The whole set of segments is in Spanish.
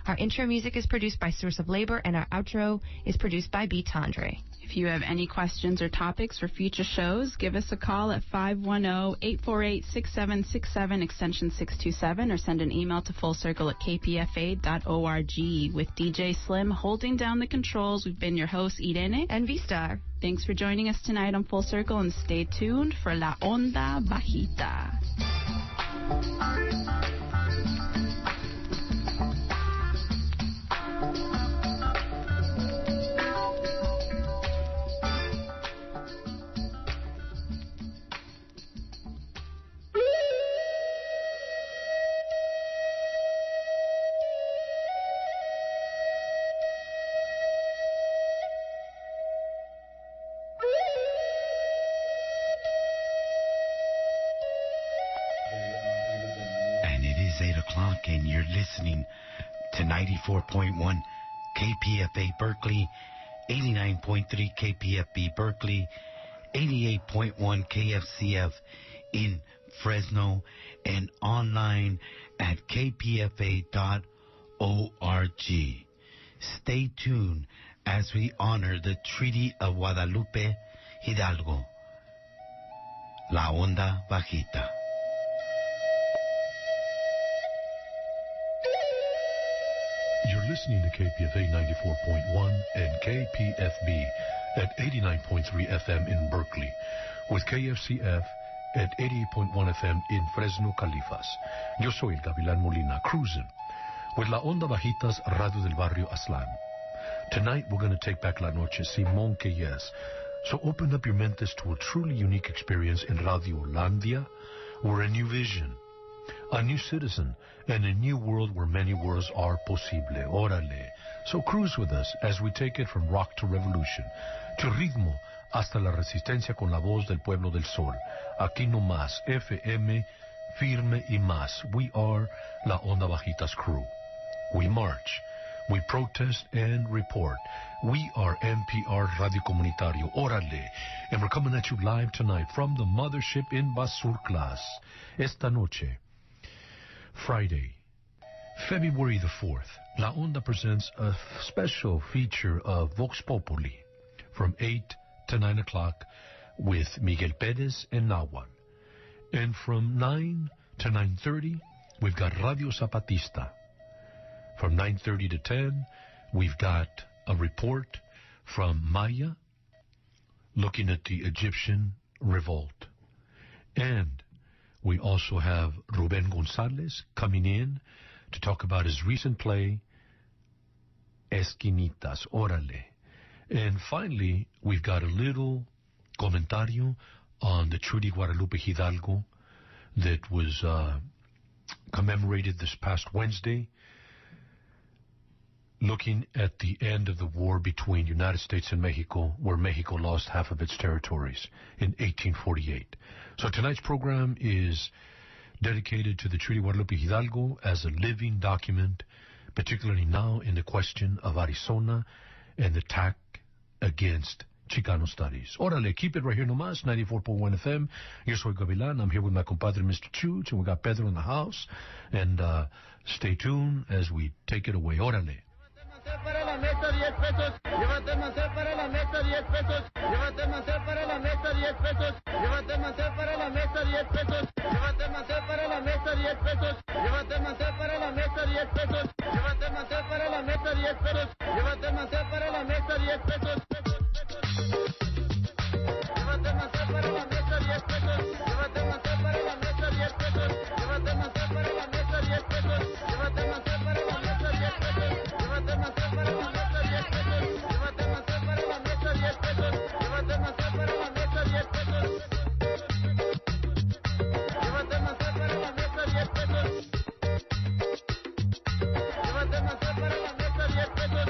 Our intro music is produced by Source of Labor, and our outro is produced by B. Tandre. If you have any questions or topics for future shows, give us a call at 510-848-6767, extension 627, or send an email to fullcircle@kpfa.org. With DJ Slim holding down the controls, we've been your hosts, Irene and V-Star. Thanks for joining us tonight on Full Circle, and stay tuned for La Onda Bajita. And you're listening to 94.1 KPFA Berkeley, 89.3 KPFB Berkeley, 88.1 KFCF in Fresno, and online at kpfa.org. Stay tuned as we honor the Treaty of Guadalupe Hidalgo, La Onda Bajita. You're listening to KPFA 94.1 and KPFB at 89.3 FM in Berkeley, with KFCF at 88.1 FM in Fresno, Califas. Yo soy el Gavilán Molina, cruising with La Onda Bajitas Radio del Barrio Aztlán. Tonight we're going to take back La Noche, Simón Queyes. So open up your mentes to a truly unique experience in Radio Landia, where a new vision, a new citizen, and a new world where many worlds are posible. Órale. So cruise with us as we take it from rock to revolution, to ritmo hasta la resistencia con la voz del pueblo del sol. Aquí no más, FM, firme y más. We are La Onda Bajitas crew. We march, we protest and report. We are NPR Radio Comunitario. Órale. And we're coming at you live tonight from the mothership in Basurclas. Esta noche, Friday, February the 4th, La Onda presents a special feature of Vox Populi from 8 to 9 o'clock with Miguel Perez and Nahual. And from 9 to 9:30, we've got Radio Zapatista. From 9:30 to 10, we've got a report from Maya looking at the Egyptian revolt. And we also have Ruben Gonzalez coming in to talk about his recent play, Esquinitas, Órale. And finally, we've got a little comentario on the Trudy Guadalupe Hidalgo that was commemorated this past Wednesday, looking at the end of the war between United States and Mexico, where Mexico lost half of its territories in 1848. So tonight's program is dedicated to the Treaty of Guadalupe Hidalgo as a living document, particularly now in the question of Arizona and the attack against Chicano studies. Órale, keep it right here nomás, 94.1 FM. Yo soy Gavilán. I'm here with my compadre, Mr. Chuch, and we got Pedro in the house. And stay tuned as we take it away. Órale. Para la mesa 10 pesos, llévate macé para la mesa 10 pesos, llévate macé para la mesa 10 pesos, llévate macé para la mesa 10 pesos, llévate macé para la mesa 10 pesos, llévate macé para la mesa 10 pesos, llévate macé para la mesa 10 pesos, llévate macé para la mesa 10 pesos, llévate macé para la mesa 10 pesos, llévate macé para la mesa 10 pesos, llévate macé para la mesa 10 pesos, llévate macé para la mesa 10 pesos. Llévate macé para la mesa 10 pesos. Llévate macé para la mesa 10 pesos. Llévate macé para la mesa 10 pesos. Llévate macé para la mesa 10 pesos. Llévate macé para la mesa 10 pesos.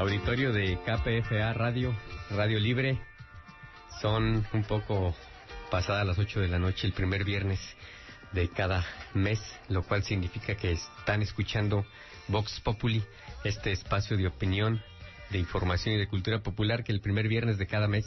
Auditorio de KPFA Radio Libre. Son un poco pasadas las 8 de la noche, el primer viernes de cada mes, lo cual significa que están escuchando Vox Populi, este espacio de opinión, de información y de cultura popular que el primer viernes de cada mes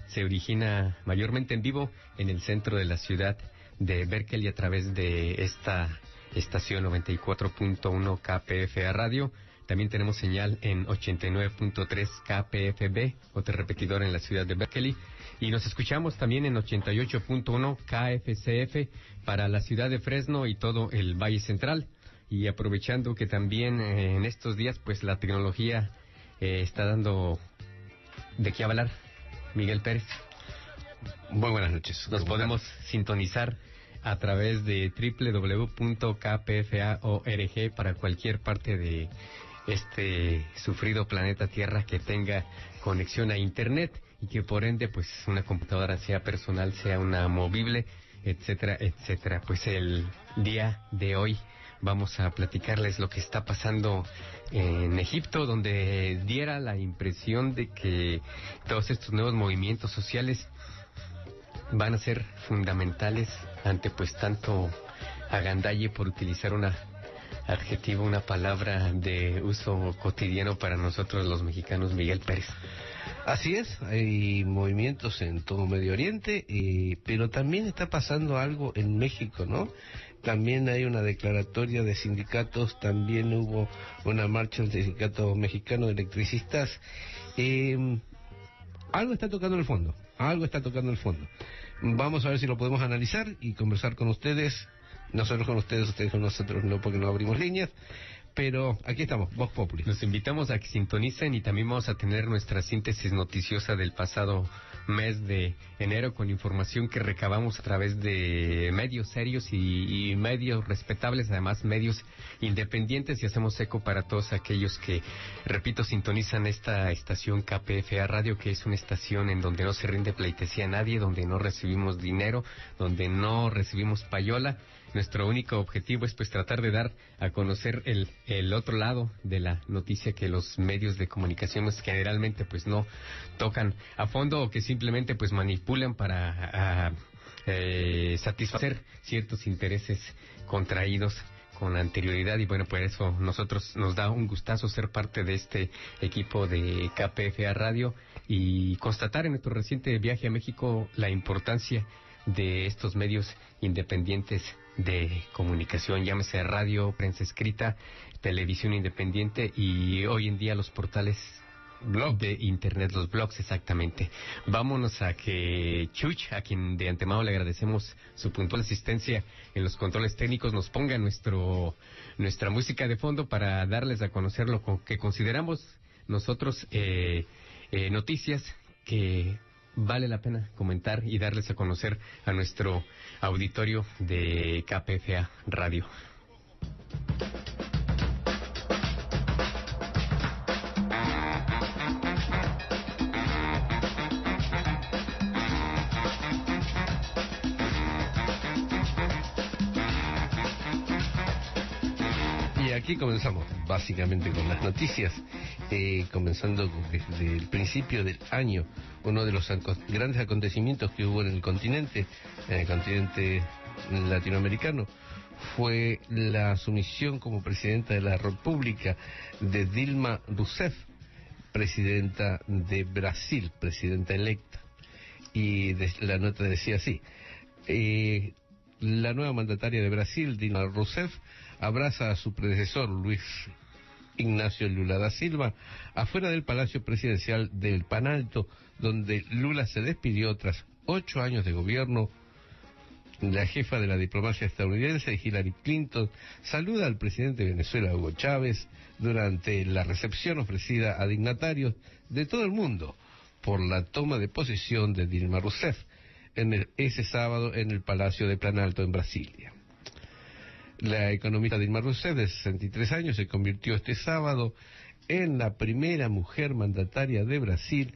se origina mayormente en vivo en el centro de la ciudad de Berkeley a través de esta estación 94.1 KPFA Radio. También tenemos señal en 89.3 KPFB, otro repetidor en la ciudad de Berkeley. Y nos escuchamos también en 88.1 KFCF para la ciudad de Fresno y todo el Valle Central. Y aprovechando que también en estos días pues la tecnología está dando de qué hablar, Miguel Pérez. Muy buenas noches. Nos podemos sintonizar a través de www.kpfa.org para cualquier parte de este sufrido planeta Tierra que tenga conexión a Internet y que por ende pues una computadora sea personal, sea una movible, etcétera, etcétera. Pues el día de hoy vamos a platicarles lo que está pasando en Egipto, donde diera la impresión de que todos estos nuevos movimientos sociales van a ser fundamentales ante pues tanto agandalle, por utilizar una adjetivo, una palabra de uso cotidiano para nosotros los mexicanos, Miguel Pérez. Así es, hay movimientos en todo Medio Oriente, pero también está pasando algo en México, ¿no? También hay una declaratoria de sindicatos, también hubo una marcha del Sindicato Mexicano de Electricistas. Algo está tocando el fondo, Vamos a ver si lo podemos analizar y conversar con ustedes. Nosotros con ustedes con nosotros no, porque no abrimos líneas. Pero aquí estamos, Vox Populi. Los invitamos a que sintonicen y también vamos a tener nuestra síntesis noticiosa del pasado mes de enero con información que recabamos a través de medios serios y medios respetables, además medios independientes, y hacemos eco para todos aquellos que, repito, sintonizan esta estación KPFA Radio, que es una estación en donde no se rinde pleitesía a nadie, donde no recibimos dinero, donde no recibimos payola. Nuestro único objetivo es pues tratar de dar a conocer el otro lado de la noticia que los medios de comunicación generalmente pues no tocan a fondo, o que simplemente pues manipulan para satisfacer ciertos intereses contraídos con anterioridad. Y bueno, por eso nosotros nos da un gustazo ser parte de este equipo de KPFA Radio y constatar en nuestro reciente viaje a México la importancia de estos medios independientes de comunicación, llámese radio, prensa escrita, televisión independiente y hoy en día los portales de internet, los blogs, exactamente. Vámonos a que Chuch, a quien de antemano le agradecemos su puntual asistencia en los controles técnicos, nos ponga nuestra música de fondo para darles a conocer lo que consideramos nosotros noticias que vale la pena comentar y darles a conocer a nuestro auditorio de KPFA Radio. Y aquí comenzamos básicamente con las noticias, comenzando desde el principio del año. Uno de los grandes acontecimientos que hubo en el continente latinoamericano, fue la asumición como presidenta de la República de Dilma Rousseff, presidenta de Brasil, presidenta electa. Y la nota decía así: la nueva mandataria de Brasil, Dilma Rousseff, abraza a su predecesor, Luis Ignacio Lula da Silva, afuera del Palacio Presidencial del Planalto, donde Lula se despidió tras 8 años de gobierno. La jefa de la diplomacia estadounidense, Hillary Clinton, saluda al presidente de Venezuela, Hugo Chávez, durante la recepción ofrecida a dignatarios de todo el mundo por la toma de posesión de Dilma Rousseff ese sábado en el Palacio de Planalto en Brasilia. La economista Dilma Rousseff, de 63 años, se convirtió este sábado en la primera mujer mandataria de Brasil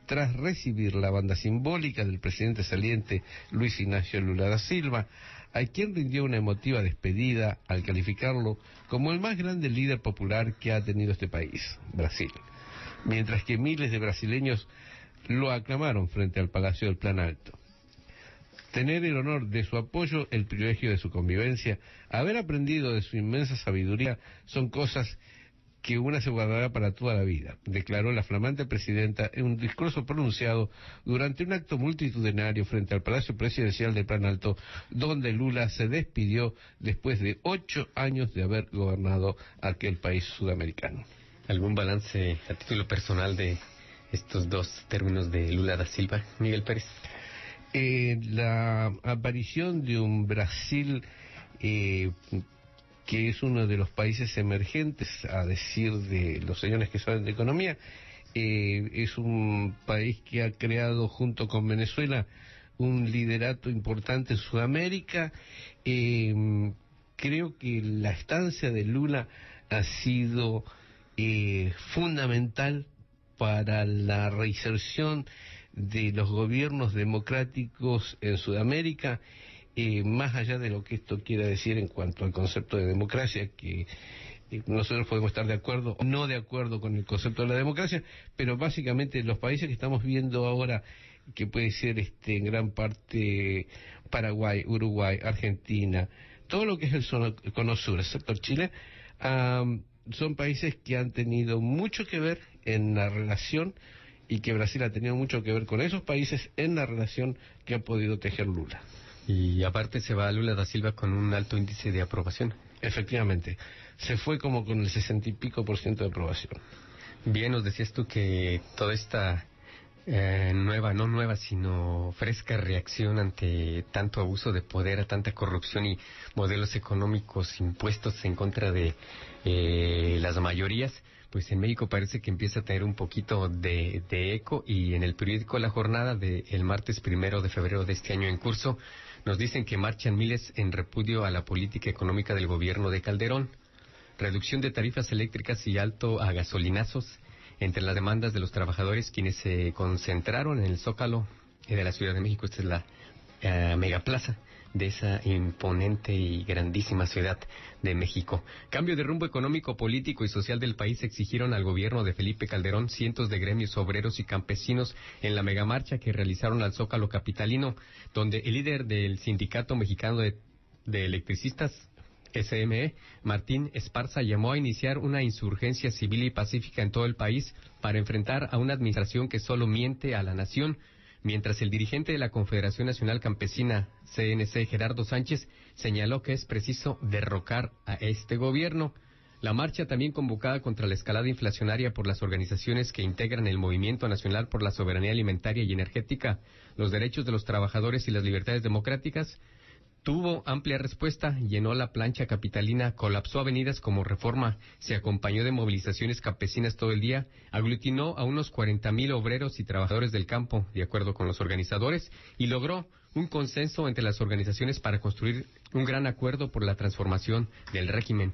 tras recibir la banda simbólica del presidente saliente Luis Ignacio Lula da Silva, a quien rindió una emotiva despedida al calificarlo como el más grande líder popular que ha tenido este país, Brasil. mientras que miles de brasileños lo aclamaron frente al Palacio del Planalto. Tener el honor de su apoyo, el privilegio de su convivencia, haber aprendido de su inmensa sabiduría, son cosas que una se guardará para toda la vida, declaró la flamante presidenta en un discurso pronunciado durante un acto multitudinario frente al Palacio Presidencial de Planalto, donde Lula se despidió después de 8 años de haber gobernado aquel país sudamericano. ¿Algún balance a título personal de estos dos términos de Lula da Silva, Miguel Pérez? La aparición de un Brasil que es uno de los países emergentes, a decir de los señores que saben de economía, es un país que ha creado junto con Venezuela un liderato importante en Sudamérica. Creo que la estancia de Lula ha sido fundamental para la reinserción de los gobiernos democráticos en Sudamérica, más allá de lo que esto quiera decir en cuanto al concepto de democracia, que nosotros podemos estar de acuerdo o no de acuerdo con el concepto de la democracia, pero básicamente los países que estamos viendo ahora, que puede ser en gran parte Paraguay, Uruguay, Argentina, todo lo que es el cono sur, excepto Chile, son países que han tenido mucho que ver en la relación, y que Brasil ha tenido mucho que ver con esos países en la relación que ha podido tejer Lula. Y aparte se va Lula da Silva con un alto índice de aprobación. Efectivamente, se fue como con el 60 y pico % de aprobación. Bien, nos decías tú que toda esta no nueva, sino fresca reacción ante tanto abuso de poder, a tanta corrupción y modelos económicos impuestos en contra de las mayorías, pues en México parece que empieza a tener un poquito de eco, y en el periódico La Jornada del martes 1 de febrero de este año en curso, nos dicen que marchan miles en repudio a la política económica del gobierno de Calderón, reducción de tarifas eléctricas y alto a gasolinazos, entre las demandas de los trabajadores quienes se concentraron en el Zócalo de la Ciudad de México. Esta es la megaplaza de esa imponente y grandísima Ciudad de México. Cambio de rumbo económico, político y social del país exigieron al gobierno de Felipe Calderón cientos de gremios obreros y campesinos en la megamarcha que realizaron al Zócalo capitalino, donde el líder del Sindicato Mexicano de Electricistas, SME, Martín Esparza, llamó a iniciar una insurgencia civil y pacífica en todo el país para enfrentar a una administración que solo miente a la nación, mientras el dirigente de la Confederación Nacional Campesina, CNC, Gerardo Sánchez, señaló que es preciso derrocar a este gobierno. La marcha, también convocada contra la escalada inflacionaria por las organizaciones que integran el Movimiento Nacional por la Soberanía Alimentaria y Energética, los derechos de los trabajadores y las libertades democráticas, tuvo amplia respuesta, llenó la plancha capitalina, colapsó avenidas como Reforma, se acompañó de movilizaciones campesinas todo el día, aglutinó a unos 40,000 obreros y trabajadores del campo, de acuerdo con los organizadores, y logró un consenso entre las organizaciones para construir un gran acuerdo por la transformación del régimen.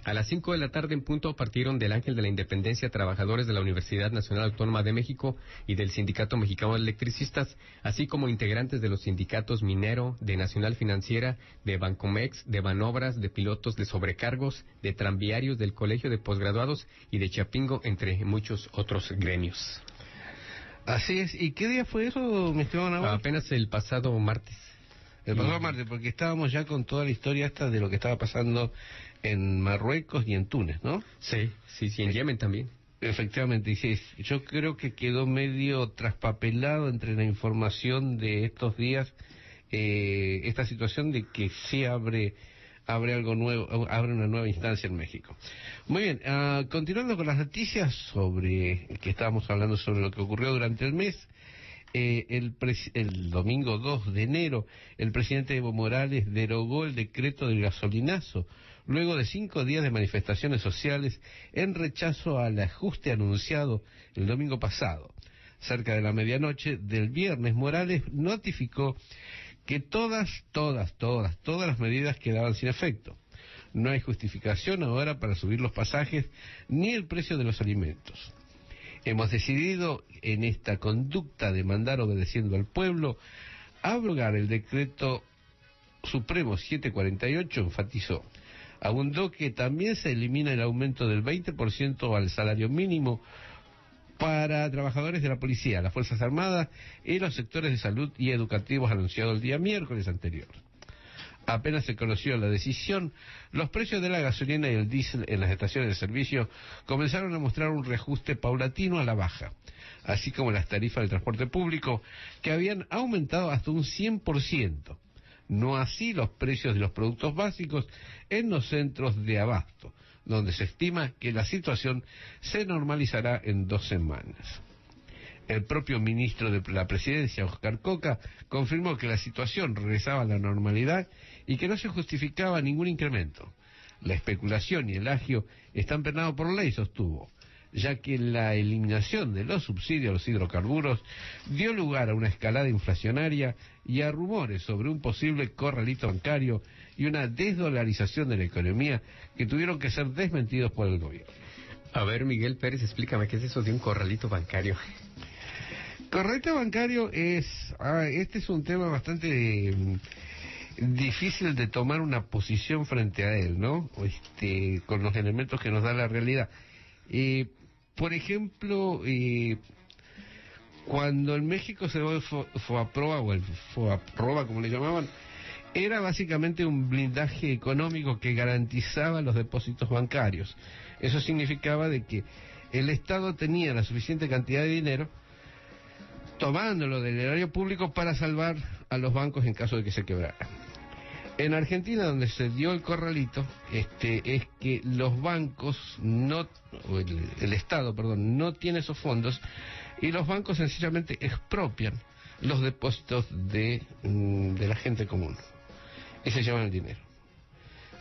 A las 5 de la tarde en punto partieron del Ángel de la Independencia trabajadores de la Universidad Nacional Autónoma de México y del Sindicato Mexicano de Electricistas, así como integrantes de los sindicatos Minero, de Nacional Financiera, de Bancomex, de Banobras, de pilotos de sobrecargos, de tranviarios, del Colegio de Posgraduados y de Chapingo, entre muchos otros gremios. Así es. ¿Y qué día fue eso, mi estimado Nahuel? Apenas el pasado martes. El pasado martes, porque estábamos ya con toda la historia esta de lo que estaba pasando en Marruecos y en Túnez, ¿no? Sí, en Yemen también. Efectivamente, y sí, yo creo que quedó medio traspapelado entre la información de estos días, esta situación de que sí abre algo nuevo, abre una nueva instancia en México. Muy bien, continuando con las noticias sobre que estábamos hablando sobre lo que ocurrió durante el mes. El domingo 2 de enero, el presidente Evo Morales derogó el decreto del gasolinazo, luego de 5 días de manifestaciones sociales en rechazo al ajuste anunciado el domingo pasado. Cerca de la medianoche del viernes, Morales notificó que todas las medidas quedaban sin efecto. No hay justificación ahora para subir los pasajes ni el precio de los alimentos. Hemos decidido, en esta conducta de mandar obedeciendo al pueblo, abrogar el decreto supremo 748, enfatizó. Abundó que también se elimina el aumento del 20% al salario mínimo para trabajadores de la policía, las Fuerzas Armadas y los sectores de salud y educativos anunciado el día miércoles anterior. Apenas se conoció la decisión, los precios de la gasolina y el diésel en las estaciones de servicio comenzaron a mostrar un reajuste paulatino a la baja, así como las tarifas del transporte público, que habían aumentado hasta un 100%. No así los precios de los productos básicos en los centros de abasto, donde se estima que la situación se normalizará en 2 semanas. El propio ministro de la Presidencia, Oscar Coca, confirmó que la situación regresaba a la normalidad y que no se justificaba ningún incremento. La especulación y el agio están pernados por ley, sostuvo, ya que la eliminación de los subsidios a los hidrocarburos dio lugar a una escalada inflacionaria y a rumores sobre un posible corralito bancario y una desdolarización de la economía que tuvieron que ser desmentidos por el gobierno. A ver, Miguel Pérez, explícame, ¿qué es eso de un corralito bancario? Corralito bancario este es un tema bastante difícil de tomar una posición frente a él, ¿no? Con los elementos que nos da la realidad. Por ejemplo, cuando en México se dio el FOAPROA, o el FOAPROA como le llamaban, era básicamente un blindaje económico que garantizaba los depósitos bancarios. Eso significaba de que el Estado tenía la suficiente cantidad de dinero, tomándolo del erario público para salvar a los bancos en caso de que se quebraran. En Argentina, donde se dio el corralito, es que los bancos el Estado, no tiene esos fondos y los bancos sencillamente expropian los depósitos de la gente común y se llevan el dinero.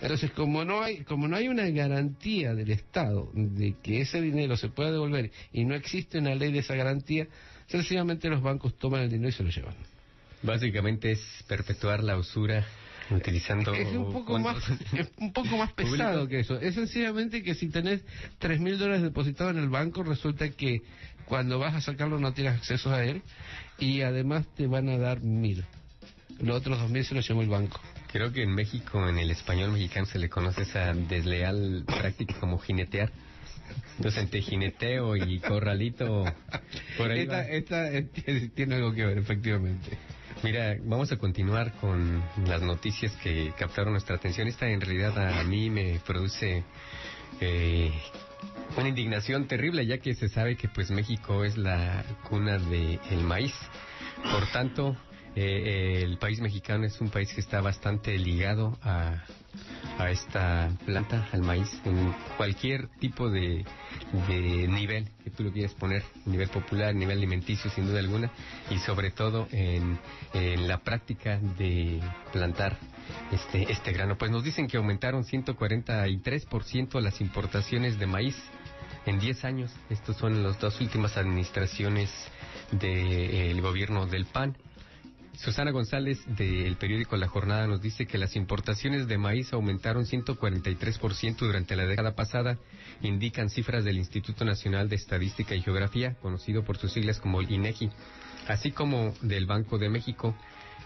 Entonces, como no hay una garantía del Estado de que ese dinero se pueda devolver y no existe una ley de esa garantía, sencillamente los bancos toman el dinero y se lo llevan. Básicamente es perpetuar la usura utilizando... Es un poco más pesado que eso. Es sencillamente que si tenés $3,000 depositados en el banco, resulta que cuando vas a sacarlo no tienes acceso a él y además te van a dar 1,000. Los otros 2,000 se los llevó el banco. Creo que en México, en el español mexicano, se le conoce esa desleal práctica como jinetear. Entonces, entre jineteo y corralito, por ahí esta tiene algo que ver, efectivamente. Mira, vamos a continuar con las noticias que captaron nuestra atención. Esta en realidad a mí me produce una indignación terrible, ya que se sabe que pues México es la cuna del maíz. Por tanto, el país mexicano es un país que está bastante ligado a esta planta, al maíz, en cualquier tipo de nivel que tú lo quieras poner, nivel popular, nivel alimenticio, sin duda alguna, y sobre todo en la práctica de plantar este grano. Pues nos dicen que aumentaron 143% las importaciones de maíz en 10 años. Estos son las 2 últimas administraciones del gobierno del PAN. Susana González, del periódico La Jornada, nos dice que las importaciones de maíz aumentaron 143% durante la década pasada, indican cifras del Instituto Nacional de Estadística y Geografía, conocido por sus siglas como el INEGI, así como del Banco de México.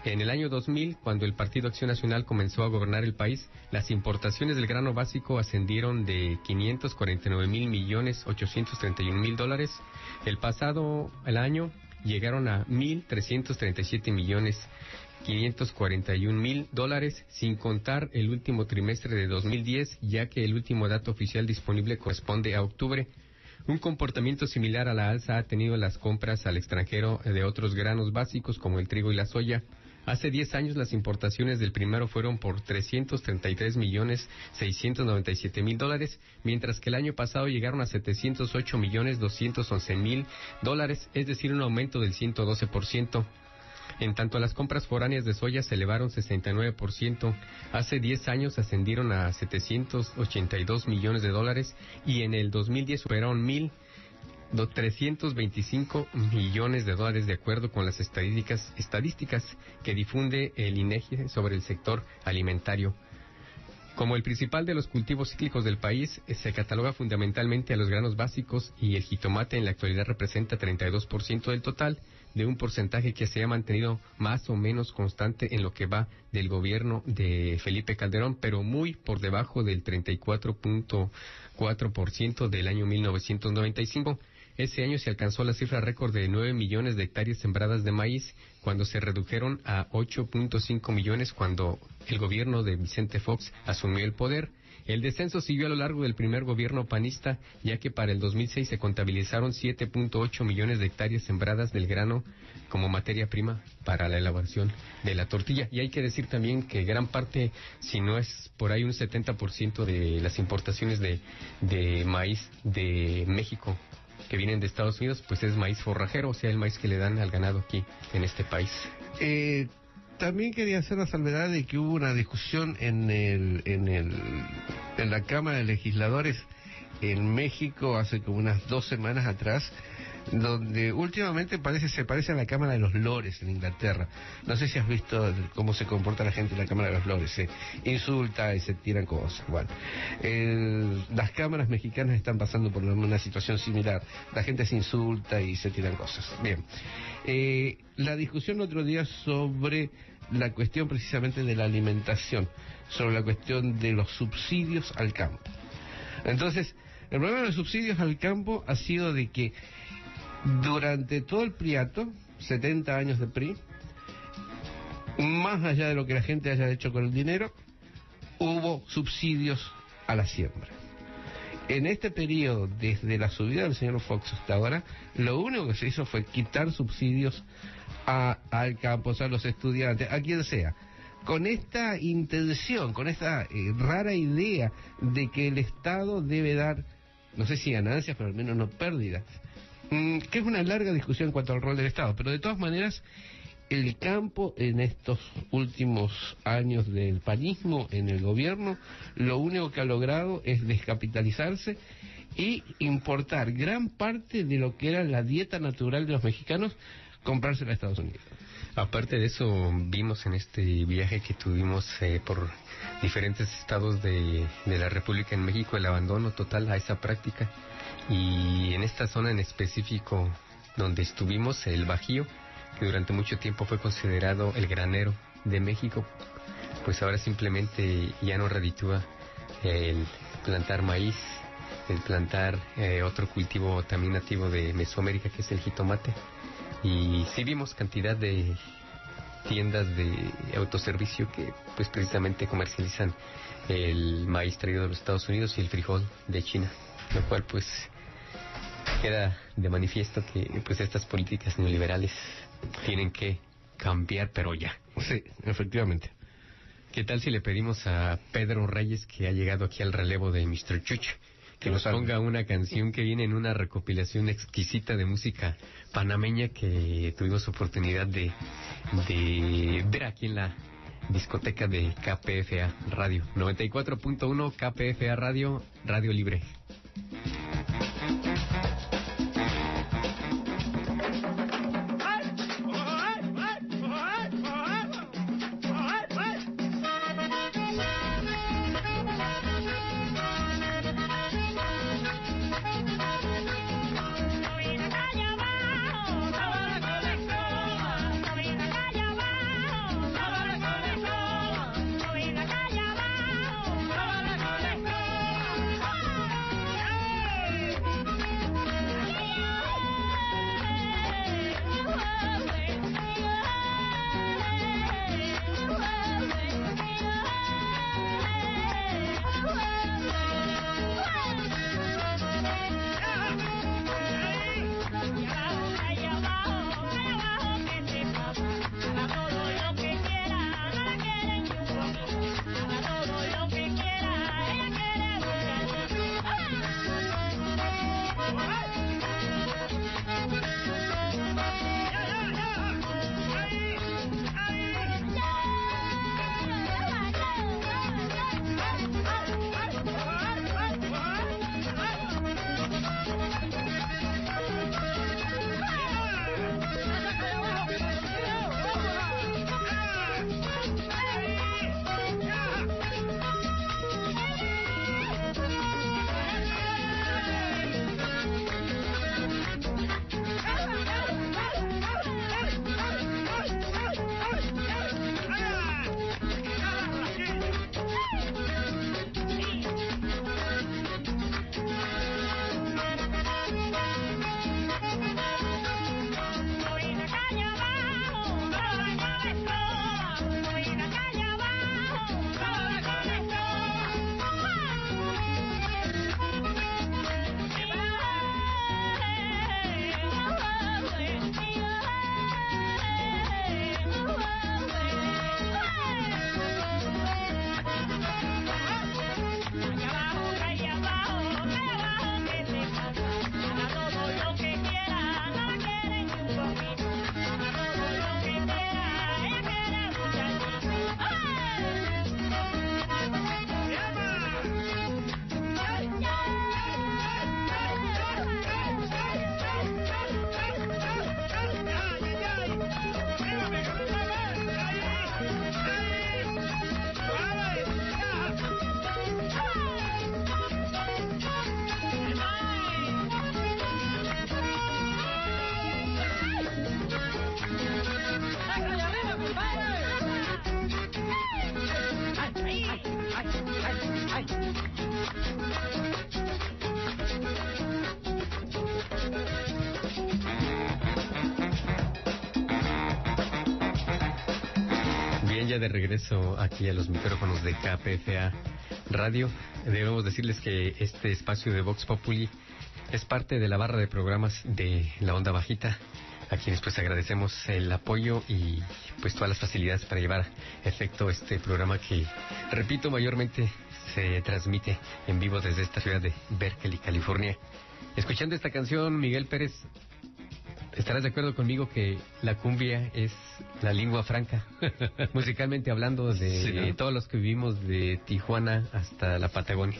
En el año 2000, cuando el Partido Acción Nacional comenzó a gobernar el país, las importaciones del grano básico ascendieron de 549,831,000 $. El año llegaron a 1,377,541,000 sin contar el último trimestre de 2010, ya que el último dato oficial disponible corresponde a octubre. Un comportamiento similar a la alza ha tenido las compras al extranjero de otros granos básicos como el trigo y la soya. Hace 10 años las importaciones del primero fueron por 333,697,000 $, mientras que el año pasado llegaron a 708,211,000 $, es decir, un aumento del 112%. En tanto, las compras foráneas de soya se elevaron 69%. Hace 10 años ascendieron a 782 millones de $, y en el 2010 superaron 325 millones de $, de acuerdo con las estadísticas que difunde el INEGI sobre el sector alimentario. Como el principal de los cultivos cíclicos del país, se cataloga fundamentalmente a los granos básicos, y el jitomate en la actualidad representa 32% del total, de un porcentaje que se ha mantenido más o menos constante en lo que va del gobierno de Felipe Calderón, pero muy por debajo del 34.4% del año 1995. Ese año se alcanzó la cifra récord de 9 millones de hectáreas sembradas de maíz, cuando se redujeron a 8.5 millones cuando el gobierno de Vicente Fox asumió el poder. El descenso siguió a lo largo del primer gobierno panista, ya que para el 2006 se contabilizaron 7.8 millones de hectáreas sembradas del grano como materia prima para la elaboración de la tortilla. Y hay que decir también que gran parte, si no es por ahí un 70% de las importaciones de maíz de México que vienen de Estados Unidos, pues es maíz forrajero, o sea, el maíz que le dan al ganado aquí en este país. También quería hacer la salvedad de que hubo una discusión en la Cámara de Legisladores en México hace como unas 2 semanas atrás, donde últimamente se parece a la Cámara de los Lores en Inglaterra. No sé si has visto cómo se comporta la gente en la Cámara de los Lores, se insulta y se tiran cosas. Bueno, las cámaras mexicanas están pasando por una situación similar, la gente se insulta y se tiran cosas. Bien, la discusión el otro día sobre la cuestión precisamente de la alimentación, sobre la cuestión de los subsidios al campo. Entonces, el problema de los subsidios al campo ha sido de que durante todo el priato, 70 años de PRI, más allá de lo que la gente haya hecho con el dinero, hubo subsidios a la siembra. En este periodo, desde la subida del señor Fox hasta ahora, lo único que se hizo fue quitar subsidios al campo, o sea, a los estudiantes, a quien sea, con esta intención, con esta rara idea de que el Estado debe dar, no sé si ganancias, pero al menos no pérdidas, que es una larga discusión en cuanto al rol del Estado, pero de todas maneras, el campo en estos últimos años del panismo en el gobierno, lo único que ha logrado es descapitalizarse y importar gran parte de lo que era la dieta natural de los mexicanos, comprársela a Estados Unidos. Aparte de eso, vimos en este viaje que tuvimos por diferentes estados de la República en México el abandono total a esa práctica, y en esta zona en específico donde estuvimos, el Bajío, que durante mucho tiempo fue considerado el granero de México, pues ahora simplemente ya no reditúa el plantar maíz, el plantar otro cultivo también nativo de Mesoamérica, que es el jitomate. Y sí vimos cantidad de tiendas de autoservicio que pues precisamente comercializan el maíz traído de los Estados Unidos y el frijol de China, lo cual pues queda de manifiesto que pues estas políticas neoliberales tienen que cambiar, pero ya. Sí, efectivamente. ¿Qué tal si le pedimos a Pedro Reyes, que ha llegado aquí al relevo de Mr. Chuch, que nos ponga una canción que viene en una recopilación exquisita de música panameña que tuvimos oportunidad de ver aquí en la discoteca de KPFA Radio 94.1, KPFA Radio, Radio Libre? ya de regreso aquí a los micrófonos de KPFA Radio. Debemos decirles que este espacio de Vox Populi es parte de la barra de programas de La Onda Bajita, a quienes pues agradecemos el apoyo y pues todas las facilidades para llevar a efecto este programa que, repito, mayormente se transmite en vivo desde esta ciudad de Berkeley, California. Escuchando esta canción, Miguel Pérez, estarás de acuerdo conmigo que la cumbia es la lengua franca, musicalmente hablando, de Sí, ¿no? todos los que vivimos de Tijuana hasta la Patagonia.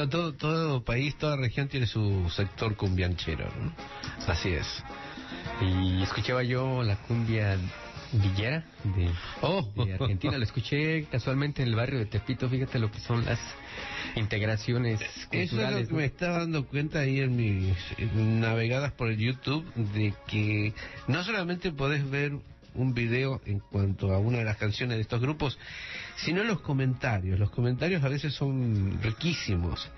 Todo país, toda región tiene su sector cumbianchero, ¿no? Así es. Y escuchaba yo la cumbia villera de Argentina. Lo escuché casualmente en el barrio de Tepito. Fíjate lo que son las integraciones Eso es culturales, lo que ¿no? me estaba dando cuenta ahí en mis navegadas por el YouTube, de que no solamente podés ver un video en cuanto a una de las canciones de estos grupos, sino los comentarios. Los comentarios a veces son riquísimos,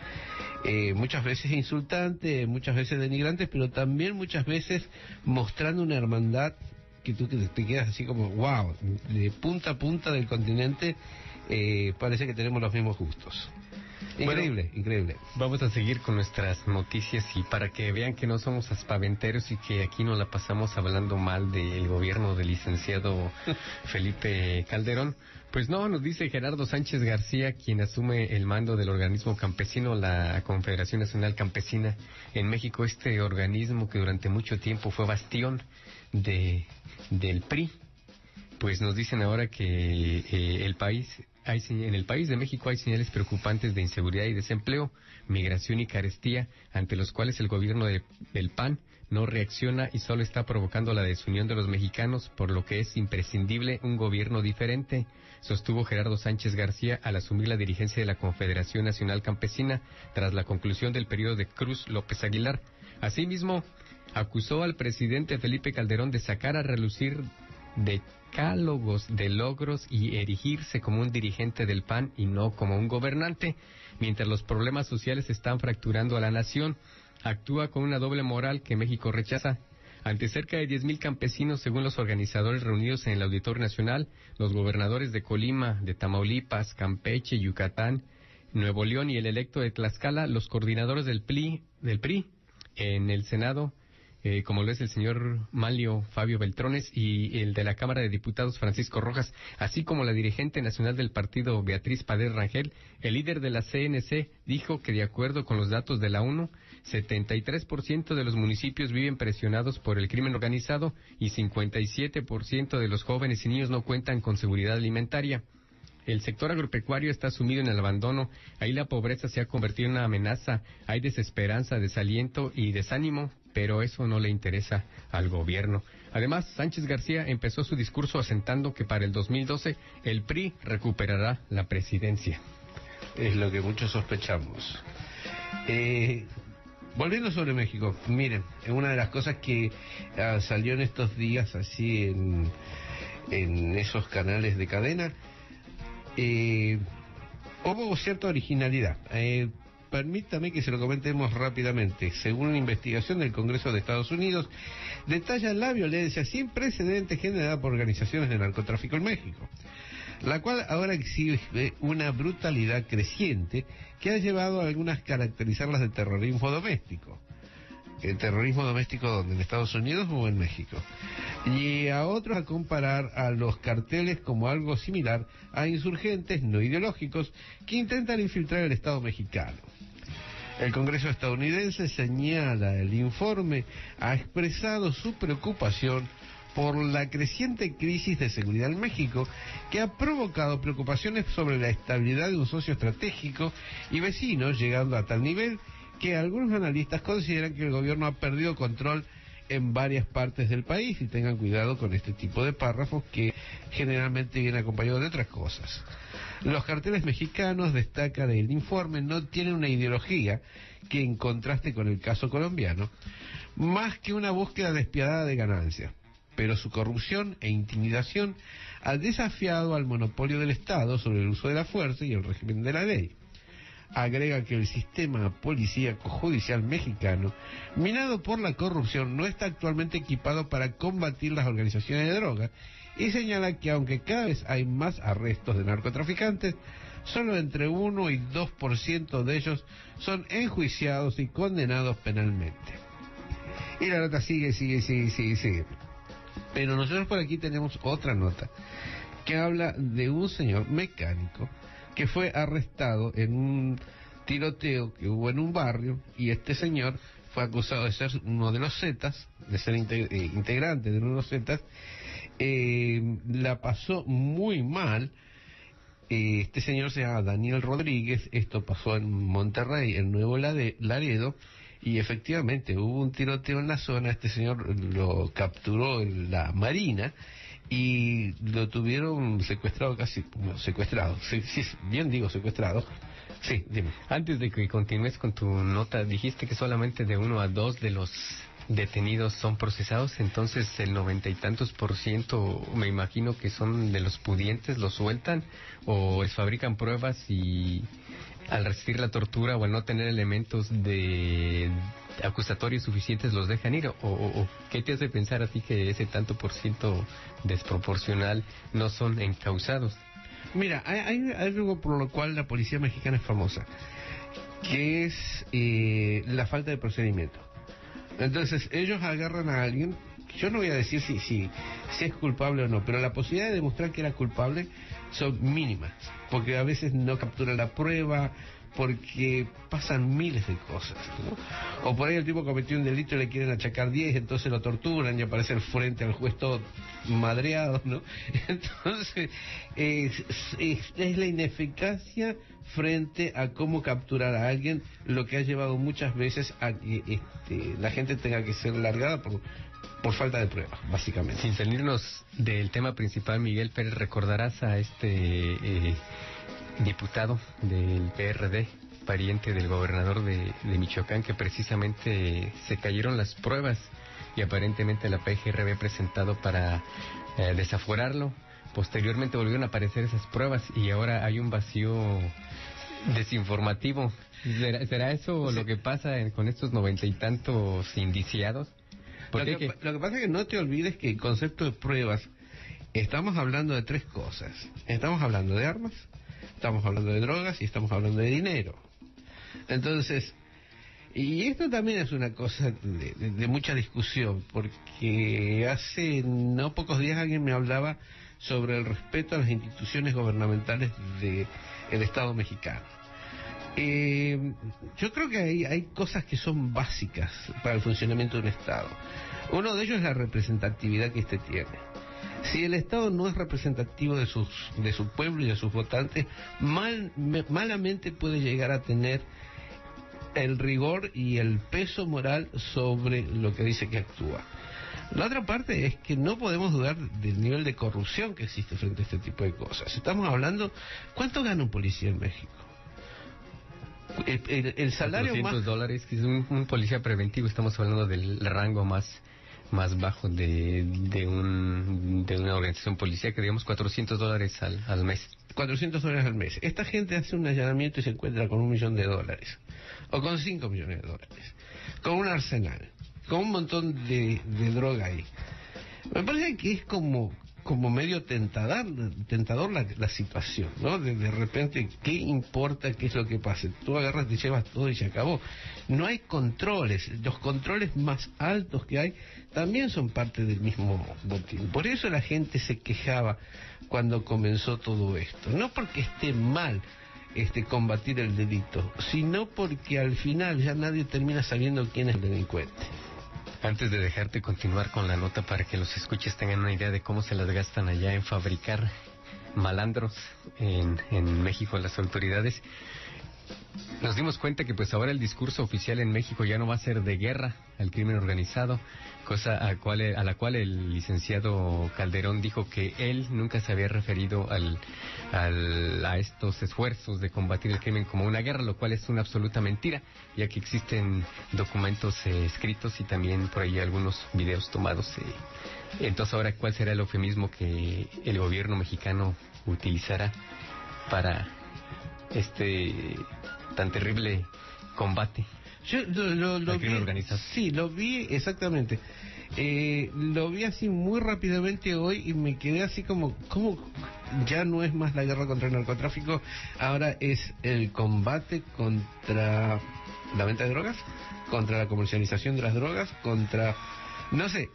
muchas veces insultantes, muchas veces denigrantes, pero también muchas veces mostrando una hermandad que tú te quedas así como, wow, de punta a punta del continente, parece que tenemos los mismos gustos. Increíble, Bueno, increíble. Vamos a seguir con nuestras noticias y para que vean que no somos aspaventeros y que aquí no la pasamos hablando mal del gobierno del licenciado Felipe Calderón, pues no, nos dice Gerardo Sánchez García, quien asume el mando del organismo campesino, la Confederación Nacional Campesina en México, este organismo que durante mucho tiempo fue bastión del PRI. Pues nos dicen ahora que en el país de México hay señales preocupantes de inseguridad y desempleo, migración y carestía, ante los cuales el gobierno del PAN no reacciona y solo está provocando la desunión de los mexicanos, por lo que es imprescindible un gobierno diferente, sostuvo Gerardo Sánchez García al asumir la dirigencia de la Confederación Nacional Campesina tras la conclusión del periodo de Cruz López Aguilar. Asimismo, acusó al presidente Felipe Calderón de sacar a relucir decálogos de logros y erigirse como un dirigente del PAN y no como un gobernante. Mientras los problemas sociales están fracturando a la nación, actúa con una doble moral que México rechaza. Ante cerca de 10,000 campesinos, según los organizadores reunidos en el Auditorio Nacional, los gobernadores de Colima, de Tamaulipas, Campeche, Yucatán, Nuevo León y el electo de Tlaxcala, los coordinadores del PRI en el Senado, como lo es el señor Manlio Fabio Beltrones, y el de la Cámara de Diputados Francisco Rojas, así como la dirigente nacional del partido Beatriz Pader Rangel, el líder de la CNC dijo que de acuerdo con los datos de la ONU, 73% de los municipios viven presionados por el crimen organizado y 57% de los jóvenes y niños no cuentan con seguridad alimentaria. El sector agropecuario está sumido en el abandono, ahí la pobreza se ha convertido en una amenaza, hay desesperanza, desaliento y desánimo, pero eso no le interesa al gobierno. Además, Sánchez García empezó su discurso asentando que para el 2012 el PRI recuperará la presidencia. Es lo que muchos sospechamos. Volviendo sobre México, miren, una de las cosas que salió en estos días así en esos canales de cadena, hubo cierta originalidad. Permítame que se lo comentemos rápidamente. Según una investigación del Congreso de Estados Unidos, detalla la violencia sin precedentes generada por organizaciones de narcotráfico en México, la cual ahora exhibe una brutalidad creciente que ha llevado a algunas caracterizarlas de terrorismo doméstico. El terrorismo doméstico donde, en Estados Unidos o en México, y a otros a comparar a los carteles como algo similar a insurgentes no ideológicos que intentan infiltrar el Estado mexicano. El Congreso estadounidense, señala el informe, ha expresado su preocupación por la creciente crisis de seguridad en México, que ha provocado preocupaciones sobre la estabilidad de un socio estratégico y vecino, llegando a tal nivel que algunos analistas consideran que el gobierno ha perdido control en varias partes del país, y tengan cuidado con este tipo de párrafos que generalmente viene acompañado de otras cosas. Los carteles mexicanos, destaca el informe, no tienen una ideología que, en contraste con el caso colombiano, más que una búsqueda despiadada de ganancias, pero su corrupción e intimidación ha desafiado al monopolio del Estado sobre el uso de la fuerza y el régimen de la ley. Agrega que el sistema policíaco judicial mexicano, minado por la corrupción, no está actualmente equipado para combatir las organizaciones de droga y señala que aunque cada vez hay más arrestos de narcotraficantes, solo entre 1 y 2% de ellos son enjuiciados y condenados penalmente. Y la nota sigue. Pero nosotros por aquí tenemos otra nota que habla de un señor mecánico que fue arrestado en un tiroteo que hubo en un barrio, y este señor fue acusado de ser uno de los Zetas, de ser integrante de uno de los Zetas. La pasó muy mal. Este señor se llama Daniel Rodríguez. Esto pasó en Monterrey, en Nuevo Laredo, y efectivamente hubo un tiroteo en la zona. Este señor lo capturó en la Marina y lo tuvieron secuestrado, secuestrado. Sí, bien digo secuestrado. Sí, dime. Antes de que continúes con tu nota, dijiste que solamente de 1 a 2 de los detenidos son procesados, entonces el 90 y tantos % me imagino que son de los pudientes, los sueltan o les fabrican pruebas y al resistir la tortura o al no tener elementos de acusatorios suficientes los dejan ir, o ¿qué te hace pensar a ti que ese tanto % desproporcional no son encausados? Mira, hay algo por lo cual la policía mexicana es famosa, que es la falta de procedimiento. Entonces ellos agarran a alguien, yo no voy a decir si es culpable o no, pero la posibilidad de demostrar que era culpable son mínimas, porque a veces no capturan la prueba, porque pasan miles de cosas, ¿no? O por ahí el tipo cometió un delito y le quieren achacar 10, entonces lo torturan y aparece frente al juez todo madreado, ¿no? Entonces es la ineficacia frente a cómo capturar a alguien lo que ha llevado muchas veces a que la gente tenga que ser largada por falta de pruebas, básicamente. Sin salirnos del tema principal, Miguel Pérez, recordarás a diputado del PRD, pariente del gobernador de Michoacán, que precisamente se cayeron las pruebas y aparentemente la PGR había presentado para desaforarlo. Posteriormente volvieron a aparecer esas pruebas y ahora hay un vacío desinformativo. ¿Será eso lo que pasa con estos 90 y tantos indiciados? Lo que pasa es que no te olvides que el concepto de pruebas, estamos hablando de 3 cosas. Estamos hablando de armas, estamos hablando de drogas y estamos hablando de dinero. Entonces, y esto también es una cosa de mucha discusión, porque hace no pocos días alguien me hablaba sobre el respeto a las instituciones gubernamentales del Estado mexicano. Yo creo que hay cosas que son básicas para el funcionamiento de un Estado. Uno de ellos es la representatividad que éste tiene. Si el Estado no es representativo de su pueblo y de sus votantes, malamente puede llegar a tener el rigor y el peso moral sobre lo que dice que actúa. La otra parte es que no podemos dudar del nivel de corrupción que existe frente a este tipo de cosas. Estamos hablando, ¿cuánto gana un policía en México? El salario $400, que es un policía preventivo, estamos hablando del rango más bajo de una organización policíaca, digamos $400 al mes. $400 al mes. Esta gente hace un allanamiento y se encuentra con $1 millón, o con $5 millones, con un arsenal, con un montón de droga ahí. Me parece que es como medio tentador la situación, ¿no? De repente, ¿qué importa qué es lo que pase? Tú agarras, te llevas todo y se acabó. No hay controles. Los controles más altos que hay también son parte del mismo botín. Por eso la gente se quejaba cuando comenzó todo esto. No porque esté mal combatir el delito, sino porque al final ya nadie termina sabiendo quién es el delincuente. Antes de dejarte continuar con la nota para que los escuches tengan una idea de cómo se las gastan allá en fabricar malandros en México las autoridades, nos dimos cuenta que pues ahora el discurso oficial en México ya no va a ser de guerra al crimen organizado, cosa a la cual el licenciado Calderón dijo que él nunca se había referido a estos esfuerzos de combatir el crimen como una guerra, lo cual es una absoluta mentira, ya que existen documentos escritos y también por ahí algunos videos tomados. Entonces ahora, ¿cuál será el eufemismo que el gobierno mexicano utilizará para este tan terrible combate? Yo lo ¿El vi, crimen organizado? sí, lo vi exactamente. Lo vi así muy rápidamente hoy y me quedé así como ya no es más la guerra contra el narcotráfico, ahora es el combate contra la venta de drogas, contra la comercialización de las drogas, contra, no sé,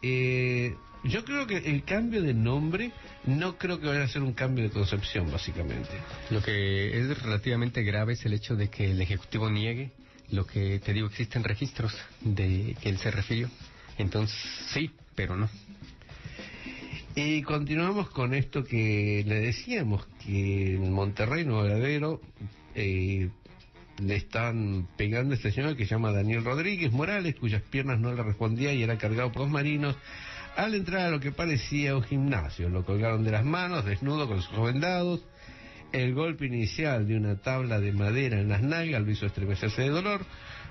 yo creo que el cambio de nombre no creo que vaya a ser un cambio de concepción, básicamente. Lo que es relativamente grave es el hecho de que el Ejecutivo niegue lo que, te digo, existen registros de que él se refirió. Entonces, sí, pero no. Y continuamos con esto que le decíamos, que en Monterrey, Nuevo Laredo, le están pegando a este señor que se llama Daniel Rodríguez Morales, cuyas piernas no le respondía y era cargado por los marinos. Al entrar a lo que parecía un gimnasio, lo colgaron de las manos, desnudo con los ojos vendados. El golpe inicial de una tabla de madera en las nalgas lo hizo estremecerse de dolor.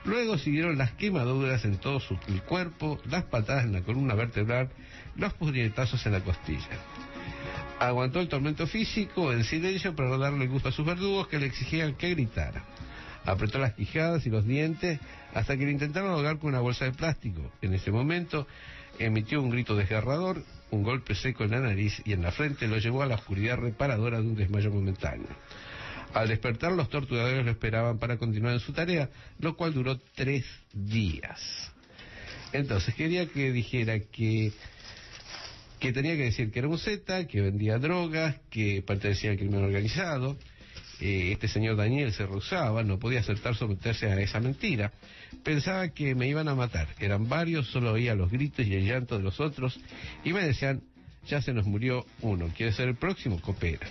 Luego siguieron las quemaduras en todo el cuerpo, las patadas en la columna vertebral, los puñetazos en la costilla. Aguantó el tormento físico en silencio para no darle gusto a sus verdugos, que le exigían que gritara. Apretó las quijadas y los dientes hasta que le intentaron ahogar con una bolsa de plástico. En ese momento emitió un grito desgarrador, un golpe seco en la nariz y en la frente lo llevó a la oscuridad reparadora de un desmayo momentáneo. Al despertar, los torturadores lo esperaban para continuar en su tarea, lo cual duró 3 días. Entonces quería que dijera que tenía que decir que era un Z, que vendía drogas, que pertenecía al crimen organizado. Este señor Daniel se rehusaba, no podía aceptar someterse a esa mentira. Pensaba que me iban a matar. Eran varios, solo oía los gritos y el llanto de los otros y me decían, ya se nos murió uno, ¿quiere ser el próximo? Coopera.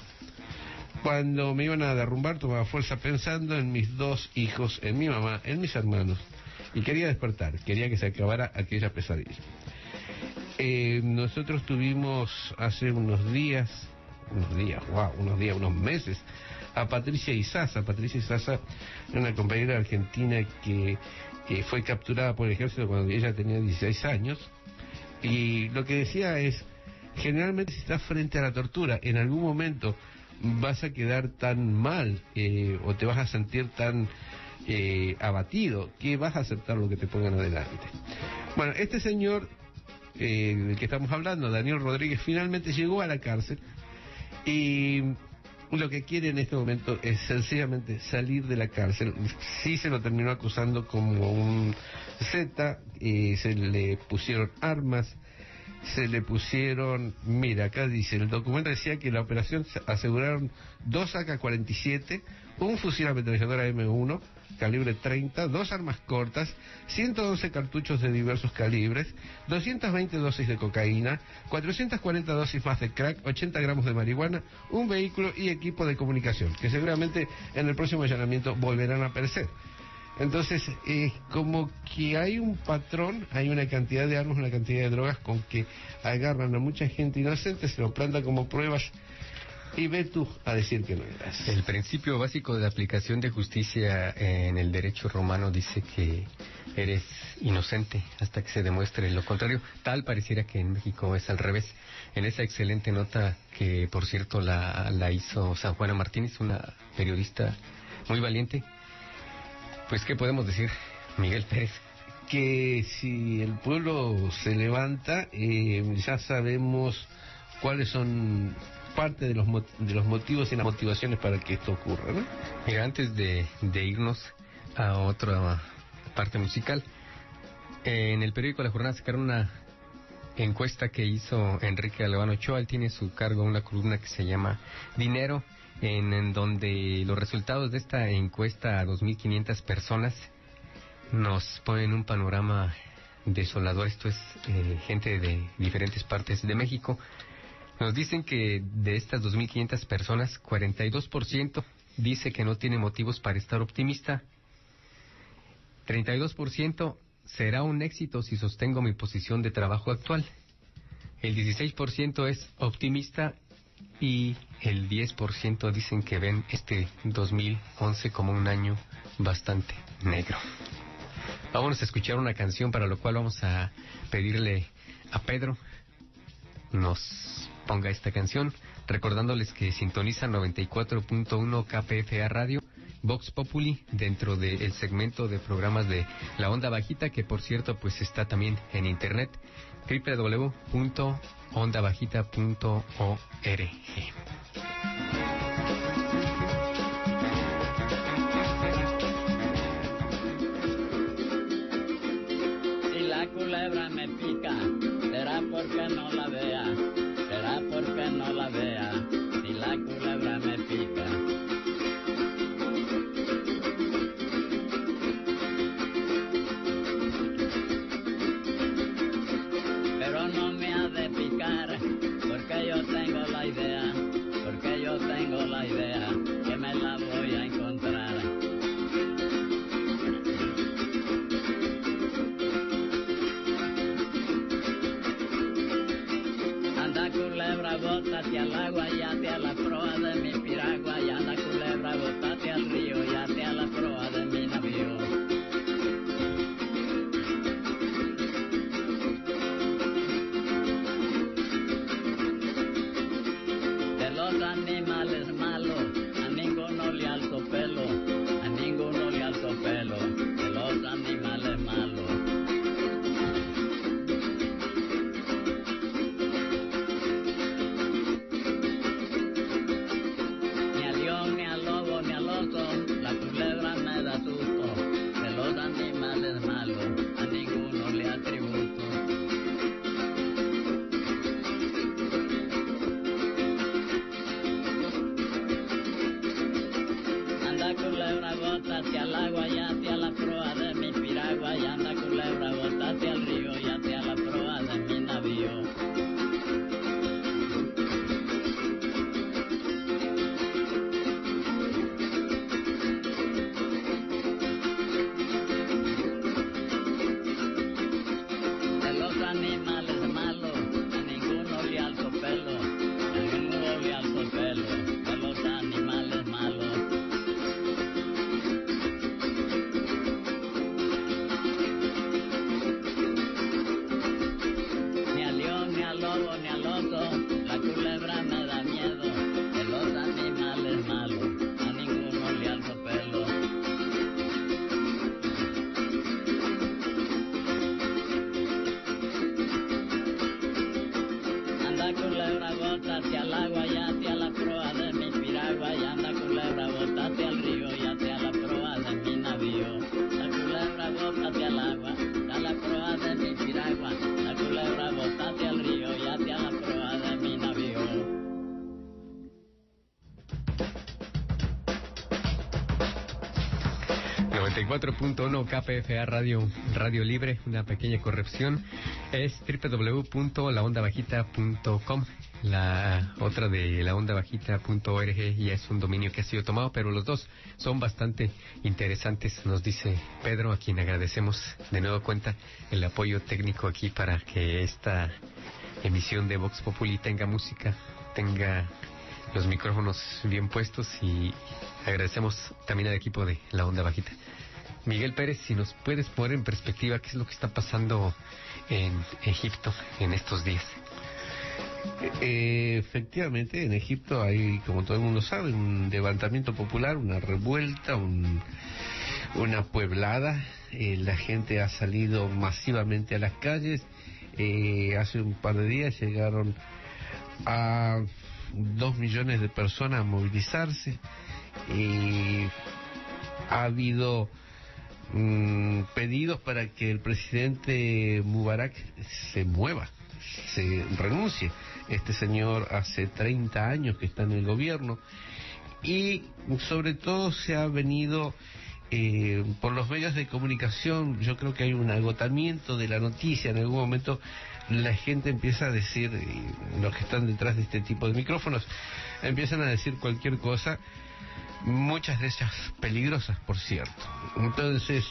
Cuando me iban a derrumbar tomaba fuerza pensando en mis 2 hijos, en mi mamá, en mis hermanos, y quería despertar, quería que se acabara aquella pesadilla. Nosotros tuvimos hace unos meses, a Patricia Izaza. Patricia Izaza era una compañera argentina que fue capturada por el ejército cuando ella tenía 16 años, y lo que decía es, generalmente si estás frente a la tortura, en algún momento vas a quedar tan mal o te vas a sentir tan abatido que vas a aceptar lo que te pongan adelante. Bueno, este señor del que estamos hablando, Daniel Rodríguez, finalmente llegó a la cárcel y lo que quiere en este momento es sencillamente salir de la cárcel. Sí se lo terminó acusando como un Z, se le pusieron armas, se le pusieron, mira, acá dice, el documento decía que la operación aseguraron 2 AK-47, un fusil ametralladora M1, calibre 30, 2 armas cortas, 111 cartuchos de diversos calibres, 220 dosis de cocaína, 440 dosis más de crack, 80 gramos de marihuana, un vehículo y equipo de comunicación, que seguramente en el próximo allanamiento volverán a aparecer. Entonces, como que hay un patrón, hay una cantidad de armas, una cantidad de drogas con que agarran a mucha gente inocente, se lo plantan como pruebas y ve tú a decir que no eras. El principio básico de aplicación de justicia en el derecho romano dice que eres inocente hasta que se demuestre lo contrario. Tal pareciera que en México es al revés. En esa excelente nota que, por cierto, la hizo San Juana Martínez, una periodista muy valiente. Pues, ¿qué podemos decir, Miguel Pérez? Que si el pueblo se levanta, ya sabemos cuáles son parte de los motivos y las motivaciones para que esto ocurra, ¿no? Mira, antes de irnos a otra parte musical, en el periódico La Jornada sacaron una encuesta que hizo Enrique Albano Ochoa. Él tiene a su cargo una columna que se llama Dinero, en donde los resultados de esta encuesta a 2.500 personas nos ponen un panorama desolador. Esto es gente de diferentes partes de México. Nos dicen que de estas 2.500 personas, 42% dice que no tiene motivos para estar optimista. 32% será un éxito si sostengo mi posición de trabajo actual. El 16% es optimista y el 10% dicen que ven este 2011 como un año bastante negro. Vamos a escuchar una canción, para lo cual vamos a pedirle a Pedro nos ponga esta canción, recordándoles que sintonizan 94.1 KPFA Radio Vox Populi dentro del segmento de programas de La Onda Bajita, que por cierto pues está también en internet, www.ondabajita.org. Si la culebra me pica, será porque no la vea, será porque no la vea, si la culebra me pica. Pero no me ha de picar, porque yo tengo la idea, porque yo tengo la idea, que me la voy a encontrar. Anda culebra, bótate al agua, yate a la proa de mi piragua, y anda culebra, bótate al río, yate a la proa de mi navío. De los animales malos, a ninguno le alzo pelo, a ninguno le alzo pelo, de los animales malos. Ni al león, ni al lobo, ni al oso, la culebra me da susto, de los animales malos, a ninguno le atributo. Anda culebra, bótate al agua, yate a la proa de mi piragua, y anda culebra, bótate al río, yate a la proa de mi navío. De los animales malos, a ninguno le alzo pelo, a ninguno le alzo pelo, de los animales malos. Ni al león, ni al lobo, ni al oso, la culebra me da miedo, de los animales malos, a ninguno le alzo pelo. Anda culebra, bótate al agua, yate a la proa de mi piragua, y anda culebra, bótate al río, yate a la proa de mi navío. La culebra, bótate al agua, a la proa de mi piragua, la culebra, bótate al río, yate a la proa de mi navío. .1 KPFA Radio Libre, una pequeña corrección, es www.laondabajita.com. La otra de laondabajita.org ya es un dominio que ha sido tomado, pero los dos son bastante interesantes, nos dice Pedro, a quien agradecemos de nuevo cuenta el apoyo técnico aquí para que esta emisión de Vox Populi tenga música, tenga los micrófonos bien puestos, y agradecemos también al equipo de La Onda Bajita. Miguel Pérez, si nos puedes poner en perspectiva qué es lo que está pasando en Egipto en estos días. Efectivamente, en Egipto hay, como todo el mundo sabe, un levantamiento popular, una revuelta, una pueblada. La gente ha salido masivamente a las calles. Hace un par de días llegaron a 2 millones de personas a movilizarse. Ha habido pedidos para que el presidente Mubarak se mueva, se renuncie. Este señor hace 30 años que está en el gobierno, y sobre todo se ha venido por los medios de comunicación. Yo creo que hay un agotamiento de la noticia. En algún momento la gente empieza a decir, los que están detrás de este tipo de micrófonos empiezan a decir cualquier cosa, muchas de ellas peligrosas, por cierto. Entonces,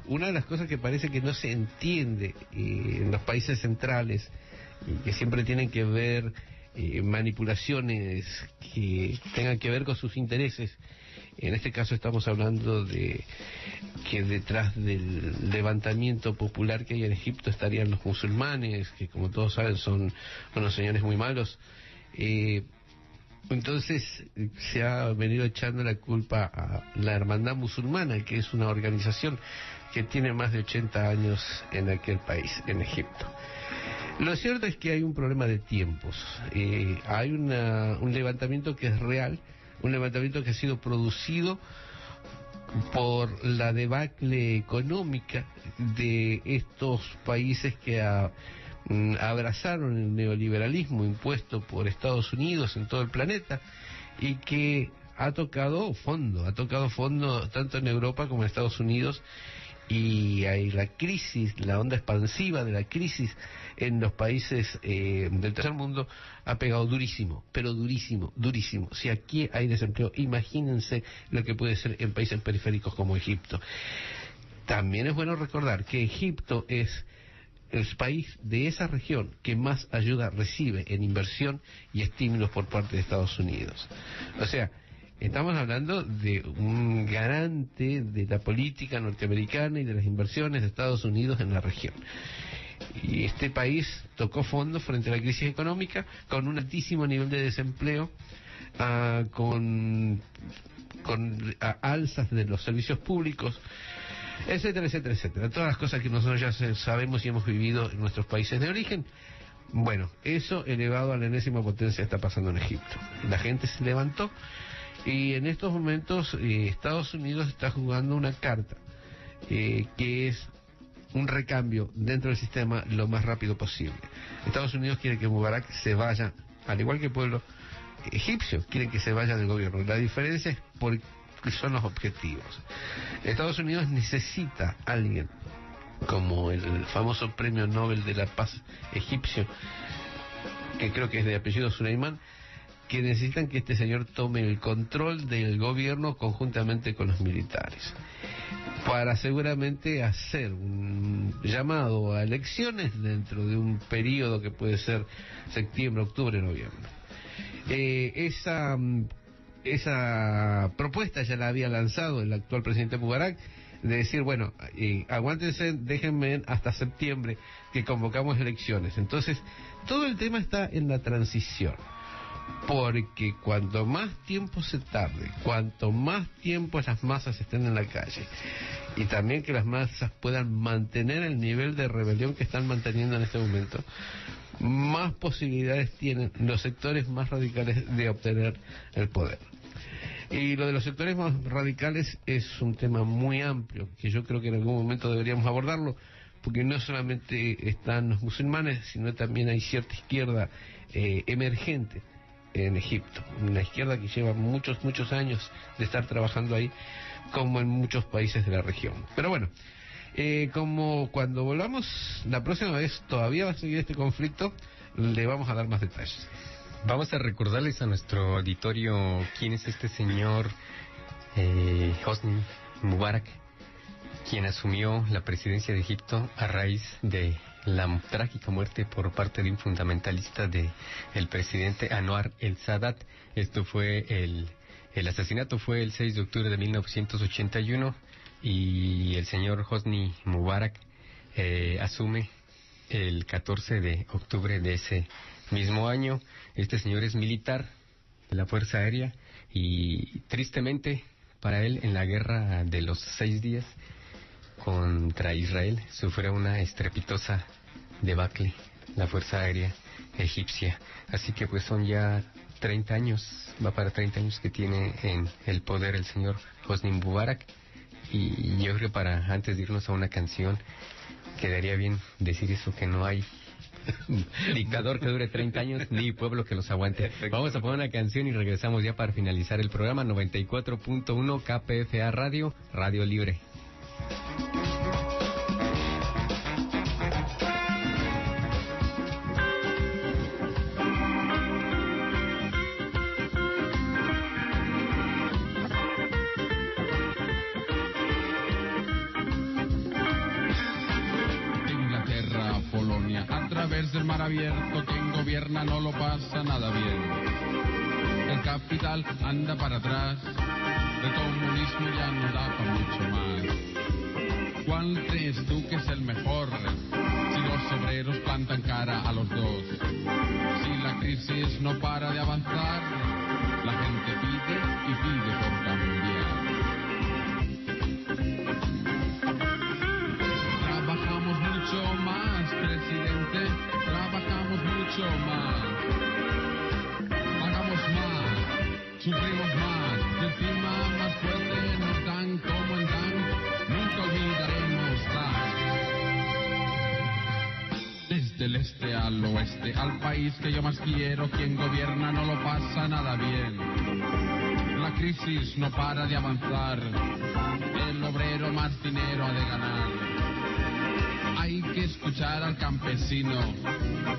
una de las cosas que parece que no se entiende en los países centrales, que siempre tienen que ver manipulaciones que tengan que ver con sus intereses. En este caso estamos hablando de que detrás del levantamiento popular que hay en Egipto estarían los musulmanes, que como todos saben son unos señores muy malos. Entonces se ha venido echando la culpa a la Hermandad Musulmana, que es una organización que tiene más de 80 años en aquel país, en Egipto. Lo cierto es que hay un problema de tiempos. Hay un levantamiento que es real, un levantamiento que ha sido producido por la debacle económica de estos países que abrazaron el neoliberalismo impuesto por Estados Unidos en todo el planeta y que ha tocado fondo tanto en Europa como en Estados Unidos, y hay la crisis, la onda expansiva de la crisis en los países del tercer mundo ha pegado durísimo, pero durísimo. Si aquí hay desempleo, imagínense lo que puede ser en países periféricos como Egipto. También es bueno recordar que Egipto es el país de esa región que más ayuda recibe en inversión y estímulos por parte de Estados Unidos. O sea, estamos hablando de un garante de la política norteamericana y de las inversiones de Estados Unidos en la región. Y este país tocó fondo frente a la crisis económica con un altísimo nivel de desempleo, con alzas de los servicios públicos, etcétera. Todas las cosas que nosotros ya sabemos y hemos vivido en nuestros países de origen. Bueno, eso elevado a la enésima potencia está pasando en Egipto. La gente se levantó y en estos momentos Estados Unidos está jugando una carta que es un recambio dentro del sistema lo más rápido posible. Estados Unidos quiere que Mubarak se vaya, al igual que el pueblo egipcio quiere que se vaya del gobierno. La diferencia es porque son los objetivos. Estados Unidos necesita a alguien como el famoso premio Nobel de la Paz egipcio, que creo que es de apellido Suleiman, que necesitan que este señor tome el control del gobierno conjuntamente con los militares, para seguramente hacer un llamado a elecciones dentro de un periodo que puede ser septiembre, octubre, noviembre. Esa propuesta ya la había lanzado el actual presidente Mubarak, de decir, bueno, aguántense, déjenme hasta septiembre que convocamos elecciones. Entonces, todo el tema está en la transición, porque cuanto más tiempo se tarde, cuanto más tiempo las masas estén en la calle, y también que las masas puedan mantener el nivel de rebelión que están manteniendo en este momento, más posibilidades tienen los sectores más radicales de obtener el poder. Y lo de los sectores más radicales es un tema muy amplio, que yo creo que en algún momento deberíamos abordarlo, porque no solamente están los musulmanes, sino también hay cierta izquierda emergente en Egipto, una izquierda que lleva muchos años de estar trabajando ahí, como en muchos países de la región. Pero bueno, como cuando volvamos la próxima vez todavía va a seguir este conflicto, le vamos a dar más detalles. Vamos a recordarles a nuestro auditorio quién es este señor Hosni Mubarak, quien asumió la presidencia de Egipto a raíz de la trágica muerte por parte de un fundamentalista del presidente Anwar el Sadat. Esto fue el asesinato fue el 6 de octubre de 1981 y el señor Hosni Mubarak asume el 14 de octubre de ese mismo año. Este señor es militar de la Fuerza Aérea y tristemente para él en la guerra de los 6 días contra Israel sufrió una estrepitosa debacle la Fuerza Aérea egipcia. Así que pues son ya 30 años, va para 30 años que tiene en el poder el señor Hosni Mubarak. Y yo creo que antes de irnos a una canción quedaría bien decir eso, que no hay dictador que dure 30 años ni pueblo que los aguante. Vamos a poner una canción y regresamos ya para finalizar el programa. 94.1 KPFA Radio, Radio Libre. Del mar abierto, quien gobierna no lo pasa nada bien. El capital anda para atrás, el comunismo ya no da para mucho más. ¿Cuál crees tú que es el mejor? Si los obreros plantan cara a los dos, si la crisis no para de avanzar, gente pide y pide por cambiar. Trabajamos mucho más, presidente, trabajamos mucho más. Pagamos más, sufrimos más, y encima más fuerte nos dan como en dan. Nunca olvidaremos dar. Desde el este al oeste, al país que yo más quiero, quien gobierna no lo pasa nada bien. La crisis no para de avanzar, el obrero más dinero ha de ganar. Hay que escuchar al campesino,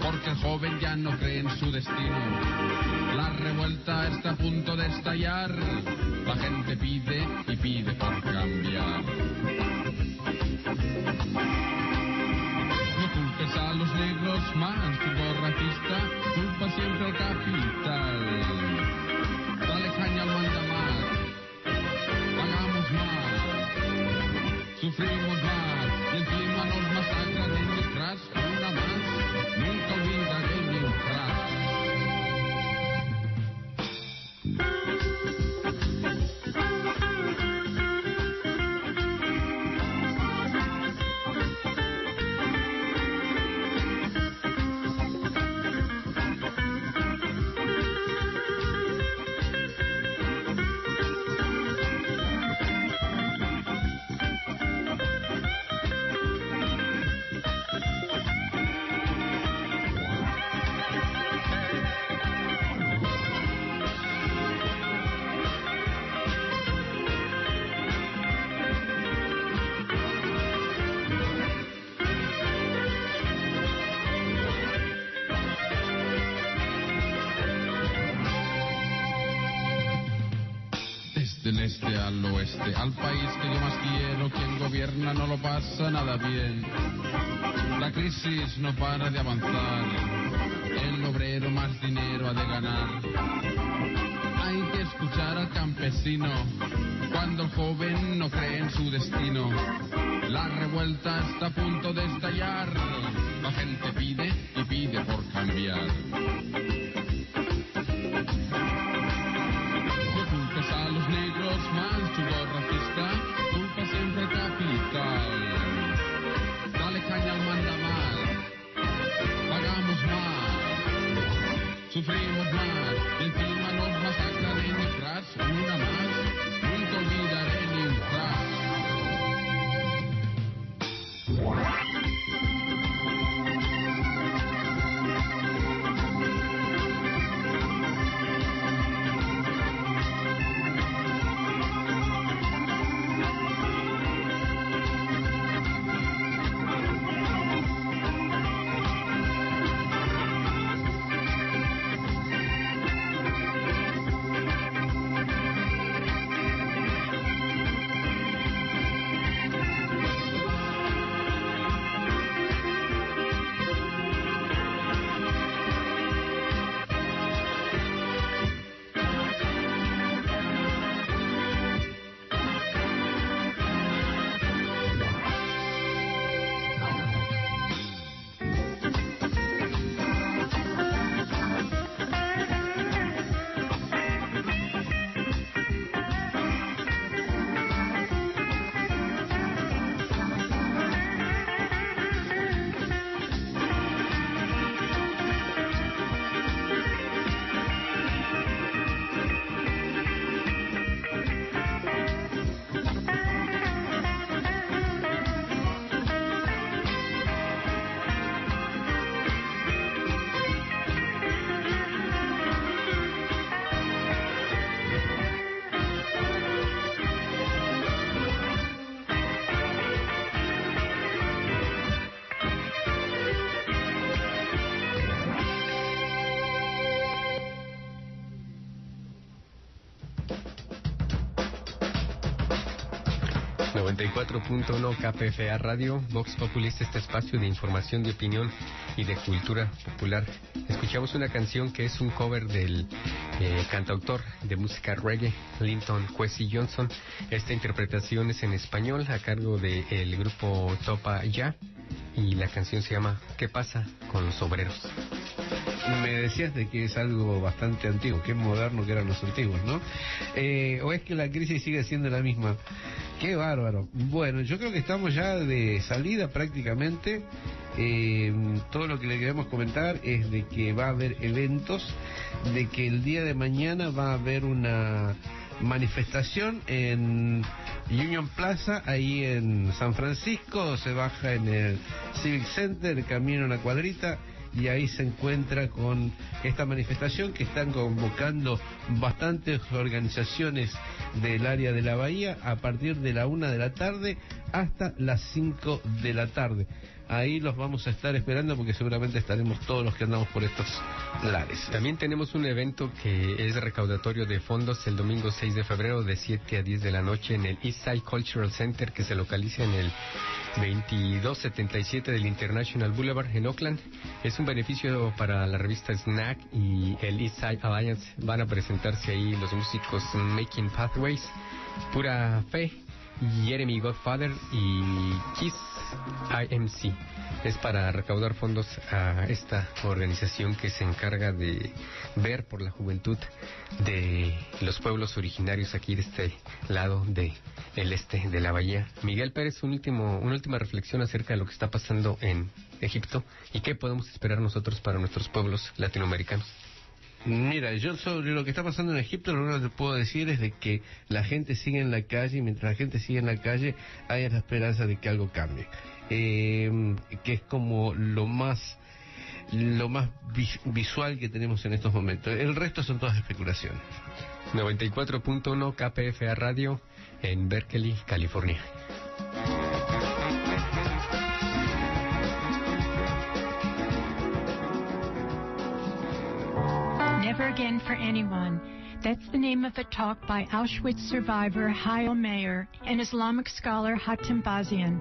porque el joven ya no cree en su destino. La revuelta está a punto de estallar, la gente pide y pide por cambiar. No culpes a los negros más, tu racista, culpa siempre al capital. Dale caña al mandamás, pagamos más, sufrimos más, y encima nos masacran en nuestras, una más, nunca olvidaré ni un crash. Del este al oeste, al país que yo más quiero, quien gobierna no lo pasa nada bien. La crisis no para de avanzar, el obrero más dinero ha de ganar. Hay que escuchar al campesino, cuando el joven no cree en su destino. La revuelta está a punto de estallar, la gente pide y pide por cambiar. A los negros más, chulo racista, culpa siempre el capital. Dale caña al mandamás, pagamos más, sufrimos más, y encima nos masacran en el crash, una más, nunca olvidaré ni un crash. ...94.1 KPFA Radio, Vox Populista, este espacio de información, de opinión y de cultura popular. Escuchamos una canción que es un cover del cantautor de música reggae, Linton Kwesi Johnson. Esta interpretación es en español, a cargo del grupo Topa Ya, y la canción se llama ¿Qué pasa con los obreros? me decías de que es algo bastante antiguo, que es moderno que eran los antiguos, ¿no? ¿O es que la crisis sigue siendo la misma? ¡Qué bárbaro! Bueno, yo creo que estamos ya de salida prácticamente. Todo lo que le queremos comentar es de que va a haber eventos, de que el día de mañana va a haber una manifestación en Union Plaza, ahí en San Francisco. Se baja en el Civic Center, camina una cuadrita y ahí se encuentra con esta manifestación que están convocando bastantes organizaciones del área de la Bahía a partir de la 1 de la tarde hasta las 5 de la tarde. Ahí los vamos a estar esperando porque seguramente estaremos todos los que andamos por estos lares. También tenemos un evento que es recaudatorio de fondos el domingo 6 de febrero de 7 a 10 de la noche en el Eastside Cultural Center, que se localiza en el 2277 del International Boulevard en Oakland. Es un beneficio para la revista Snack y el Eastside Alliance. Van a presentarse ahí los músicos Making Pathways, Pura Fe, Jeremy Godfather y Kiss IMC. Es para recaudar fondos a esta organización que se encarga de ver por la juventud de los pueblos originarios aquí de este lado del este de la bahía. Miguel Pérez, una última reflexión acerca de lo que está pasando en Egipto y qué podemos esperar nosotros para nuestros pueblos latinoamericanos. Mira, yo sobre lo que está pasando en Egipto, lo único que te puedo decir es de que la gente sigue en la calle, y mientras la gente sigue en la calle hay la esperanza de que algo cambie, que es como lo más visual que tenemos en estos momentos. El resto son todas especulaciones. 94.1 KPFA Radio en Berkeley, California. Never Again for Anyone. That's the name of a talk by Auschwitz survivor Hayo Mayer and Islamic scholar Hatem Bazian.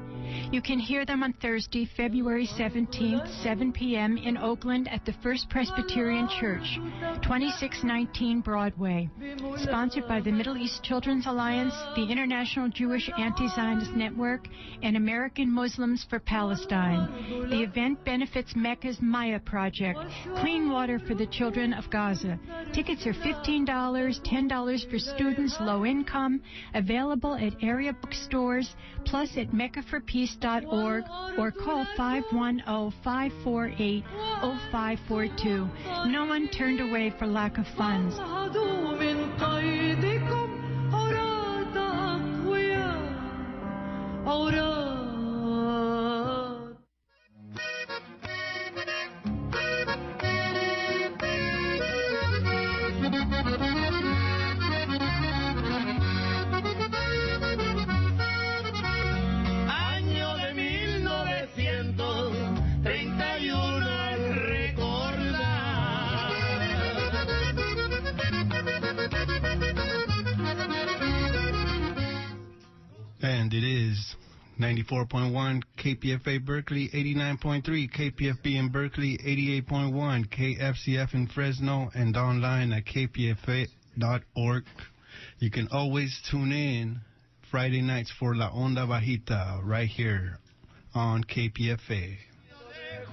You can hear them on Thursday, February 17th, 7 p.m. in Oakland at the First Presbyterian Church, 2619 Broadway. Sponsored by the Middle East Children's Alliance, the International Jewish Anti-Zionist Network, and American Muslims for Palestine. The event benefits Mecca's Maya Project, clean water for the children of Gaza. Tickets are $15, $10 for students low income, available at area bookstores, plus at meccaforpeace.org or call 510-548-0542. No one turned away for lack of funds. Año de 1931 al recordar. And it is 94.1 KPFA Berkeley, 89.3 KPFB in Berkeley, 88.1 KFCF in Fresno, and online at kpfa.org. You can always tune in Friday nights for La Onda Bajita right here on KPFA.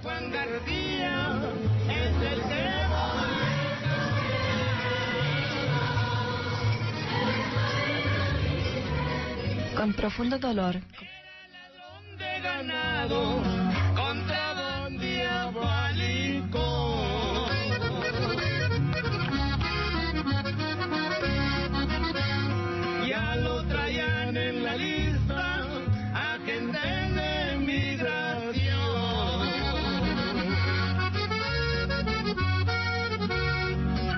Juan García es el Con profundo dolor. de ganado contra don diabólico. Ya lo traían en la lista agente de migración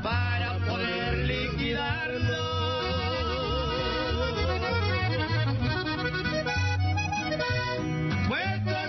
para poder liquidarlo. Puesto a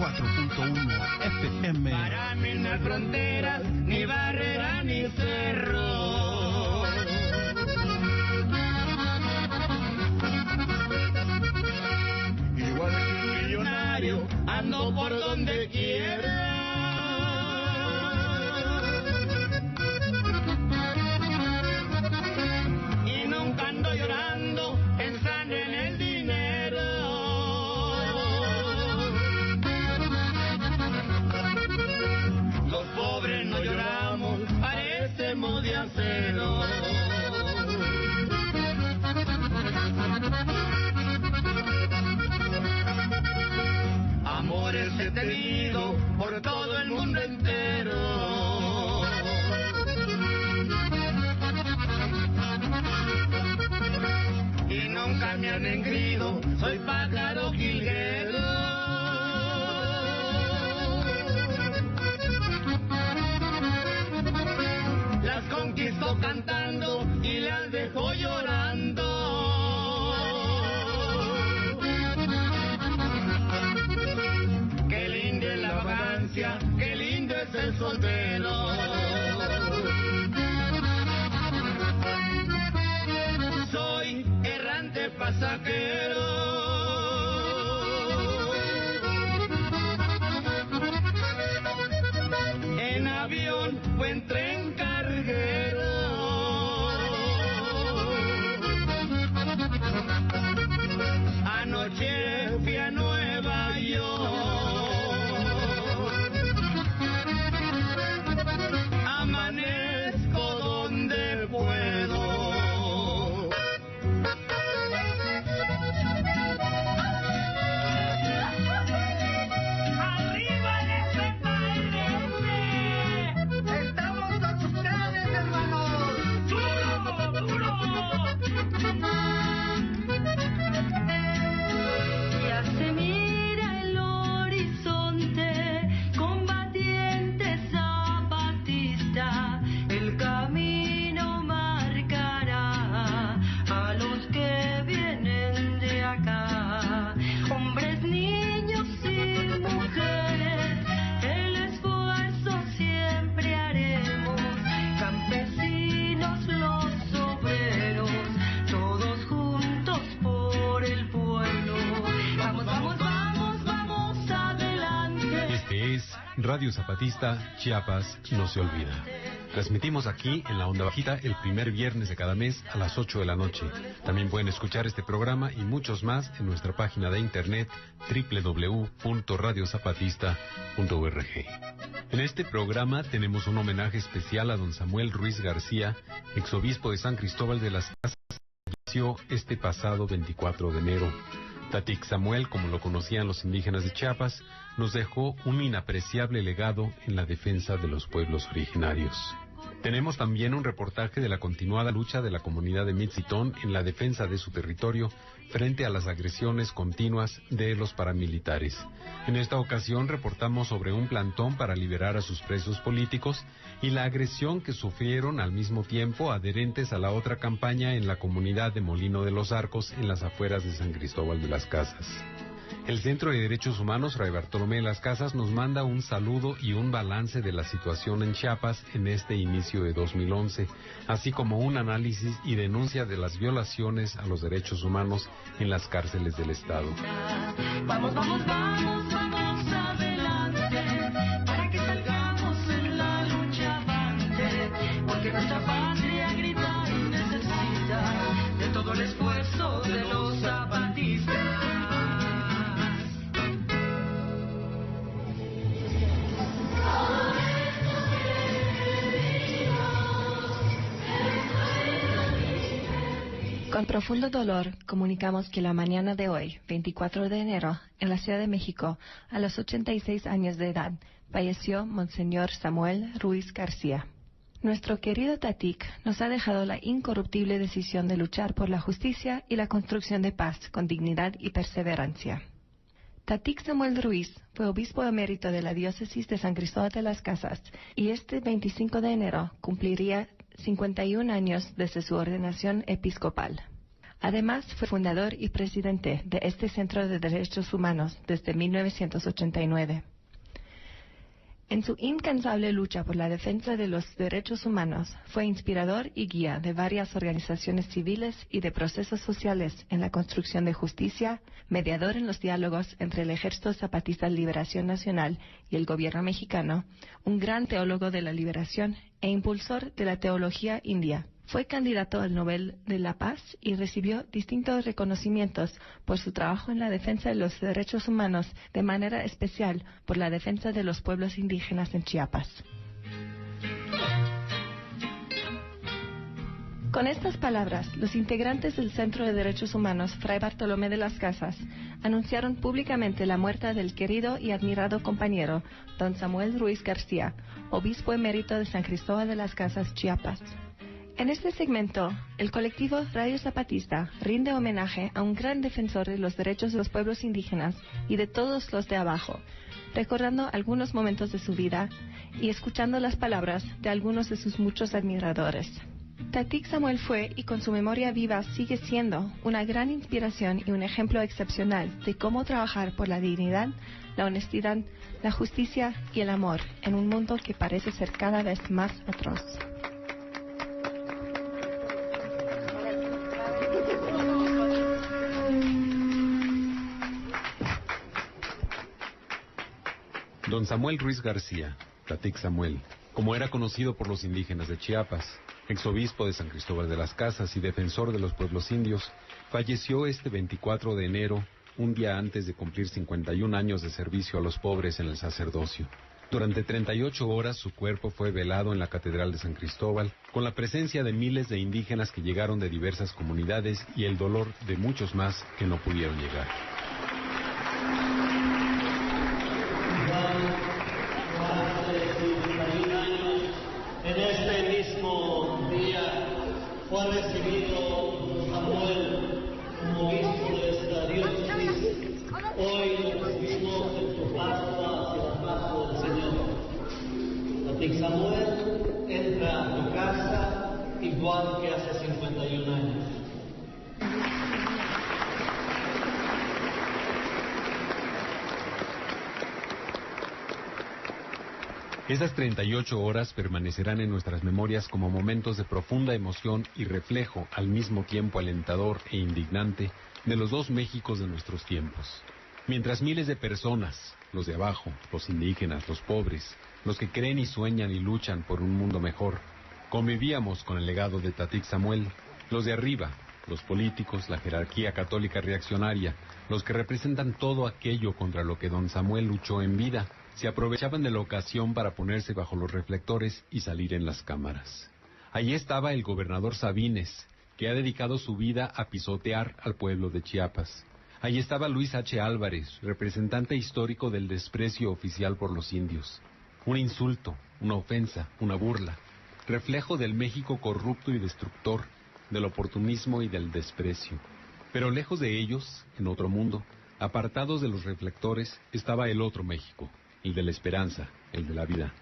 94.1 FM. Para mí no hay fronteras, ni barrera, ni cerro. Igual que un millonario, ando por donde quiera. Y nunca ando llorando, pensando en el dinero. Los pobres no lloramos, parecemos de acero. Amores he tenido por todo el mundo entero. Y nunca me han engrido, soy pájaro jilguero. Las conquisto cantando y las dejo llorando. Qué linda es la vagancia, qué lindo es el soltero. Soy errante pasajero. En avión o en tren carguero. Anoche fui a Nueva York. Amanezco donde puedo. ¡Arriba el FPLN! ¡Estamos con ustedes, hermanos! ¡Duro, duro! Ya se mira el horizonte, combatiente zapatista, el camino marcará a los que vienen de acá. Hombres, niños y mujeres, el esfuerzo siempre haremos. Campesinos, los obreros, todos juntos por el pueblo. Vamos, vamos, vamos, vamos adelante. Este es Radio Zapatista, Chiapas no se olvida. Transmitimos aquí en la onda bajita el primer viernes de cada mes a las 8 de la noche. También pueden escuchar este programa y muchos más en nuestra página de internet www.radiozapatista.org. En este programa tenemos un homenaje especial a don Samuel Ruiz García, exobispo de San Cristóbal de las Casas, que falleció este pasado 24 de enero. Tatic Samuel, como lo conocían los indígenas de Chiapas, nos dejó un inapreciable legado en la defensa de los pueblos originarios. Tenemos también un reportaje de la continuada lucha de la comunidad de Mitzitón en la defensa de su territorio frente a las agresiones continuas de los paramilitares. En esta ocasión reportamos sobre un plantón para liberar a sus presos políticos y la agresión que sufrieron al mismo tiempo adherentes a la otra campaña en la comunidad de Molino de los Arcos en las afueras de San Cristóbal de las Casas. El Centro de Derechos Humanos Fray Bartolomé de las Casas nos manda un saludo y un balance de la situación en Chiapas en este inicio de 2011, así como un análisis y denuncia de las violaciones a los derechos humanos en las cárceles del Estado. Vamos, vamos, vamos, vamos adelante, para que salgamos en la lucha avante, porque nuestra patria grita y necesita de todo el esfuerzo de los zapatistas. Con profundo dolor comunicamos que la mañana de hoy, 24 de enero, en la Ciudad de México, a los 86 años de edad, falleció Monseñor Samuel Ruiz García. Nuestro querido Tatic nos ha dejado la incorruptible decisión de luchar por la justicia y la construcción de paz con dignidad y perseverancia. Tatic Samuel Ruiz fue obispo emérito de la diócesis de San Cristóbal de las Casas y este 25 de enero cumpliría 51 años desde su ordenación episcopal. Además, fue fundador y presidente de este Centro de Derechos Humanos desde 1989. En su incansable lucha por la defensa de los derechos humanos, fue inspirador y guía de varias organizaciones civiles y de procesos sociales en la construcción de justicia, mediador en los diálogos entre el Ejército Zapatista de Liberación Nacional y el gobierno mexicano, un gran teólogo de la liberación e impulsor de la teología india. Fue candidato al Nobel de la Paz y recibió distintos reconocimientos por su trabajo en la defensa de los derechos humanos, de manera especial por la defensa de los pueblos indígenas en Chiapas. Con estas palabras, los integrantes del Centro de Derechos Humanos Fray Bartolomé de las Casas anunciaron públicamente la muerte del querido y admirado compañero don Samuel Ruiz García, obispo emérito de San Cristóbal de las Casas, Chiapas. En este segmento, el colectivo Radio Zapatista rinde homenaje a un gran defensor de los derechos de los pueblos indígenas y de todos los de abajo, recordando algunos momentos de su vida y escuchando las palabras de algunos de sus muchos admiradores. Tatik Samuel fue, y con su memoria viva sigue siendo, una gran inspiración y un ejemplo excepcional de cómo trabajar por la dignidad, la honestidad, la justicia y el amor en un mundo que parece ser cada vez más atroz. Don Samuel Ruiz García, Tatik Samuel, como era conocido por los indígenas de Chiapas, exobispo de San Cristóbal de las Casas y defensor de los pueblos indios, falleció este 24 de enero, un día antes de cumplir 51 años de servicio a los pobres en el sacerdocio. Durante 38 horas su cuerpo fue velado en la Catedral de San Cristóbal, con la presencia de miles de indígenas que llegaron de diversas comunidades y el dolor de muchos más que no pudieron llegar. En este mismo día fue recibido Samuel como obispo de esta diócesis. Hoy lo recibimos en su paso hacia el paso del Señor. Tatik Samuel entra a tu casa igual que hace 51 años. Esas 38 horas permanecerán en nuestras memorias como momentos de profunda emoción y reflejo al mismo tiempo alentador e indignante de los dos Méxicos de nuestros tiempos. Mientras miles de personas, los de abajo, los indígenas, los pobres, los que creen y sueñan y luchan por un mundo mejor, convivíamos con el legado de Tatik Samuel, los de arriba, los políticos, la jerarquía católica reaccionaria, los que representan todo aquello contra lo que don Samuel luchó en vida, se aprovechaban de la ocasión para ponerse bajo los reflectores y salir en las cámaras. Allí estaba el gobernador Sabines, que ha dedicado su vida a pisotear al pueblo de Chiapas. Allí estaba Luis H. Álvarez, representante histórico del desprecio oficial por los indios. Un insulto, una ofensa, una burla, reflejo del México corrupto y destructor, del oportunismo y del desprecio. Pero lejos de ellos, en otro mundo, apartados de los reflectores, estaba el otro México, el de la esperanza, el de la vida.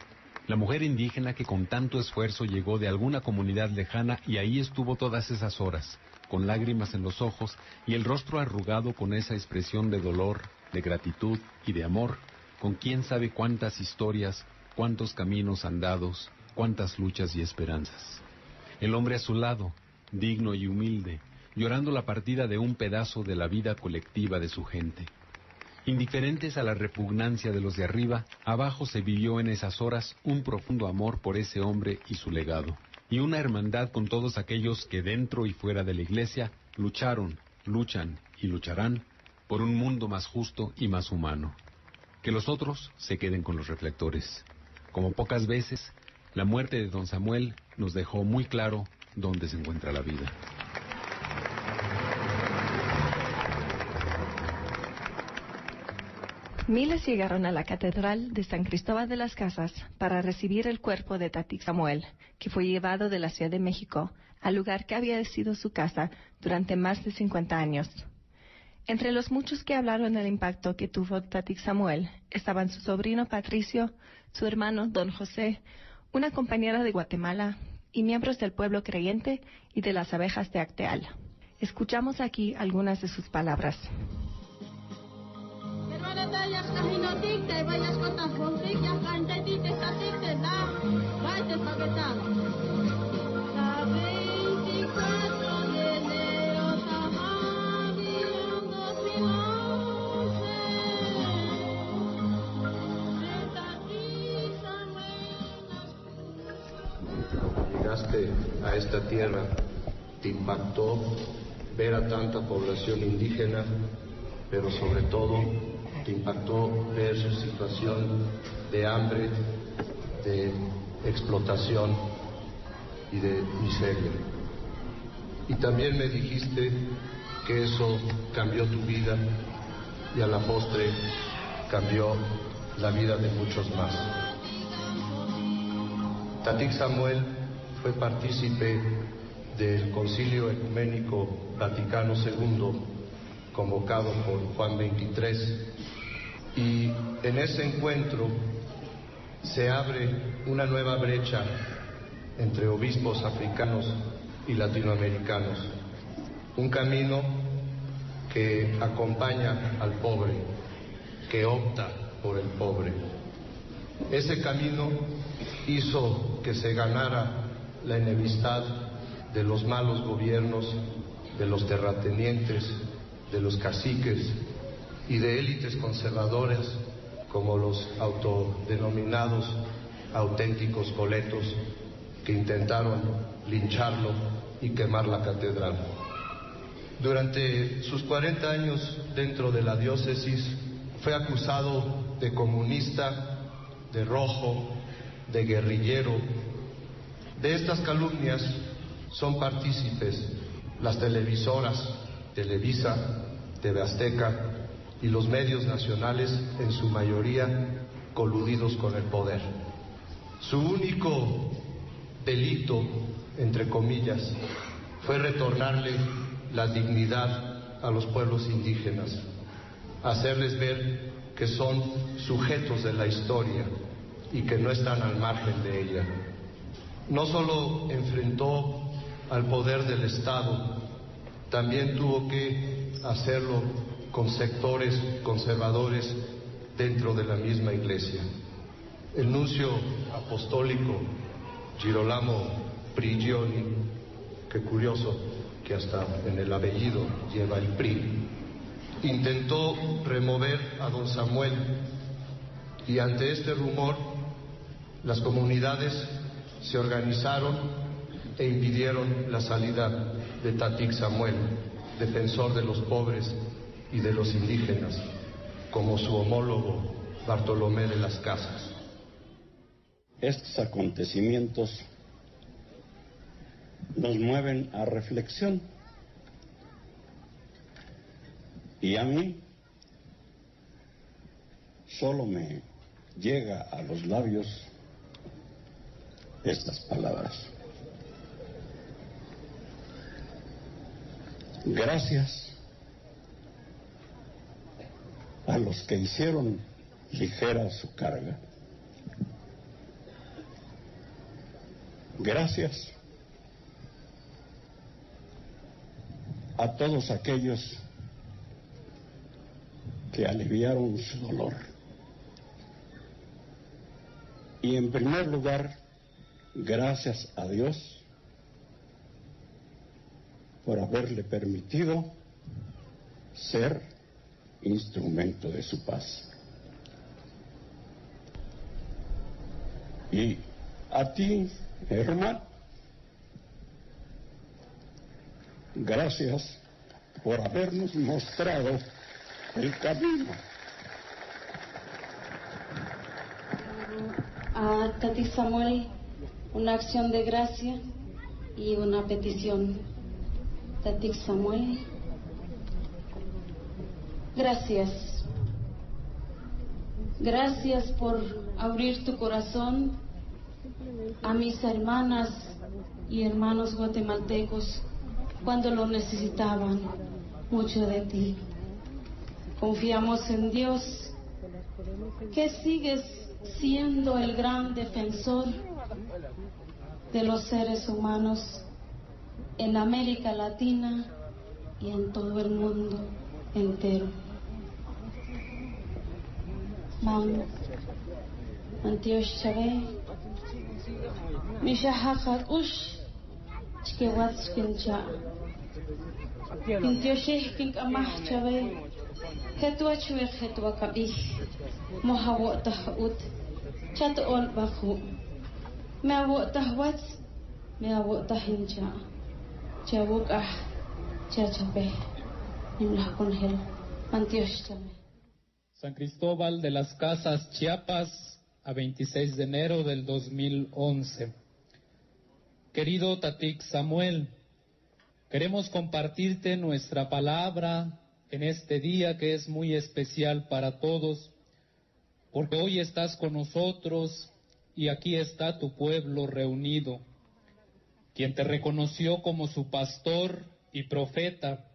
La mujer indígena que con tanto esfuerzo llegó de alguna comunidad lejana y ahí estuvo todas esas horas, con lágrimas en los ojos y el rostro arrugado con esa expresión de dolor, de gratitud y de amor, con quién sabe cuántas historias, cuántos caminos andados, cuántas luchas y esperanzas. El hombre a su lado, digno y humilde, llorando la partida de un pedazo de la vida colectiva de su gente. Indiferentes a la repugnancia de los de arriba, abajo se vivió en esas horas un profundo amor por ese hombre y su legado, y una hermandad con todos aquellos que dentro y fuera de la iglesia lucharon, luchan y lucharán por un mundo más justo y más humano. Que los otros se queden con los reflectores. Como pocas veces, la muerte de don Samuel nos dejó muy claro dónde se encuentra la vida. Miles llegaron a la Catedral de San Cristóbal de las Casas para recibir el cuerpo de Tatik Samuel, que fue llevado de la Ciudad de México al lugar que había sido su casa durante más de 50 años. Entre los muchos que hablaron del impacto que tuvo Tatik Samuel estaban su sobrino Patricio, su hermano don José, una compañera de Guatemala y miembros del pueblo creyente y de las abejas de Acteal. Escuchamos aquí algunas de sus palabras. Llegaste a esta tierra, te impactó ver a tanta población indígena, pero sobre todo te impactó ver su situación de hambre, de explotación y de miseria. Y también me dijiste que eso cambió tu vida y a la postre cambió la vida de muchos más. Tatik Samuel fue partícipe del Concilio Ecuménico Vaticano II, convocado por Juan XXIII, y en ese encuentro se abre una nueva brecha entre obispos africanos y latinoamericanos, un camino que acompaña al pobre, que opta por el pobre. Ese camino hizo que se ganara la enemistad de los malos gobiernos, de los terratenientes, de los caciques y de élites conservadoras como los autodenominados auténticos coletos que intentaron lincharlo y quemar la catedral. Durante sus 40 años dentro de la diócesis fue acusado de comunista, de rojo, de guerrillero. De estas calumnias son partícipes las televisoras, Televisa, TV Azteca y los medios nacionales, en su mayoría coludidos con el poder. Su único delito, entre comillas, fue retornarle la dignidad a los pueblos indígenas, hacerles ver que son sujetos de la historia y que no están al margen de ella. No solo enfrentó al poder del Estado, también tuvo que hacerlo con sectores conservadores dentro de la misma Iglesia. El nuncio apostólico Girolamo Prigioni, qué curioso que hasta en el apellido lleva el PRI, intentó remover a don Samuel, y ante este rumor las comunidades se organizaron e impidieron la salida de Tatik Samuel, defensor de los pobres y de los indígenas, como su homólogo Bartolomé de las Casas. Estos acontecimientos nos mueven a reflexión, y a mí solo me llega a los labios estas palabras: gracias a los que hicieron ligera su carga. Gracias a todos aquellos que aliviaron su dolor. Y en primer lugar, gracias a Dios por haberle permitido ser instrumento de su paz. Y a ti, hermano, gracias por habernos mostrado el camino. A Tatik Samuel, una acción de gracia y una petición. Tatik Samuel, gracias. Gracias por abrir tu corazón a mis hermanas y hermanos guatemaltecos cuando lo necesitaban mucho de ti. Confiamos en Dios, que sigues siendo el gran defensor de los seres humanos en América Latina y en todo el mundo entero. Mam, Antiosh Chave, Misha Hakat Ush, Chikewats Kincha, Intioshih King Amah Chave, Hetua Chwe Hetua Kabih, Mohawot Tahaut, Chat Ol Bahu, Meawot Tahwat, Meawot Tahincha, Chawukah, Chachape, Nimlah Conhel, Antiosh Chave. San Cristóbal de las Casas, Chiapas, a 26 de enero del 2011. Querido Tatik Samuel, queremos compartirte nuestra palabra en este día que es muy especial para todos, porque hoy estás con nosotros y aquí está tu pueblo reunido, quien te reconoció como su pastor y profeta,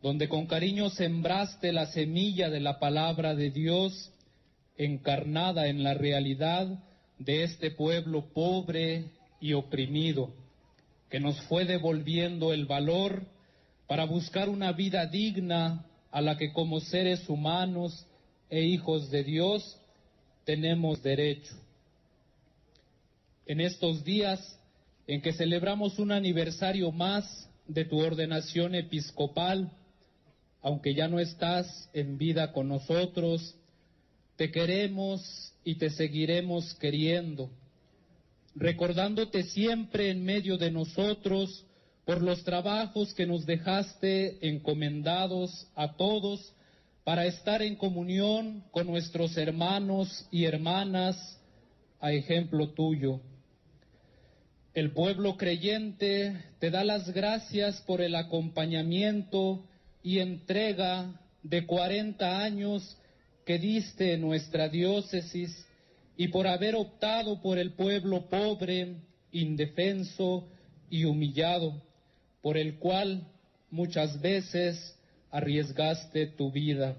donde con cariño sembraste la semilla de la palabra de Dios encarnada en la realidad de este pueblo pobre y oprimido, que nos fue devolviendo el valor para buscar una vida digna a la que como seres humanos e hijos de Dios tenemos derecho. En estos días en que celebramos un aniversario más de tu ordenación episcopal, aunque ya no estás en vida con nosotros, te queremos y te seguiremos queriendo, recordándote siempre en medio de nosotros por los trabajos que nos dejaste encomendados a todos para estar en comunión con nuestros hermanos y hermanas, a ejemplo tuyo. El pueblo creyente te da las gracias por el acompañamiento y entrega de 40 años que diste en nuestra diócesis y por haber optado por el pueblo pobre, indefenso y humillado, por el cual muchas veces arriesgaste tu vida.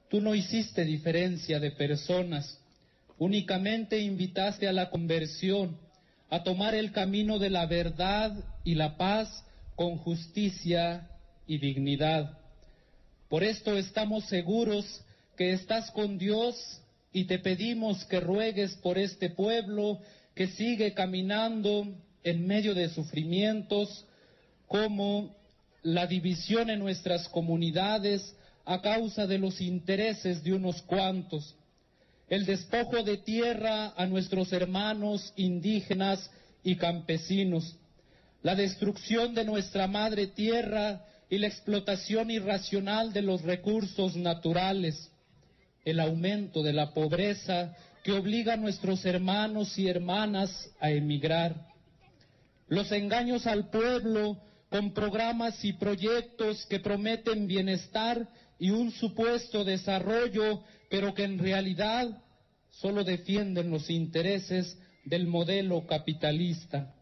Tú no hiciste diferencia de personas, únicamente invitaste a la conversión, a tomar el camino de la verdad y la paz con justicia y dignidad. Por esto estamos seguros que estás con Dios y te pedimos que ruegues por este pueblo que sigue caminando en medio de sufrimientos como la división en nuestras comunidades a causa de los intereses de unos cuantos, el despojo de tierra a nuestros hermanos indígenas y campesinos, la destrucción de nuestra madre tierra y la explotación irracional de los recursos naturales, el aumento de la pobreza que obliga a nuestros hermanos y hermanas a emigrar, los engaños al pueblo con programas y proyectos que prometen bienestar y un supuesto desarrollo, pero que en realidad solo defienden los intereses del modelo capitalista.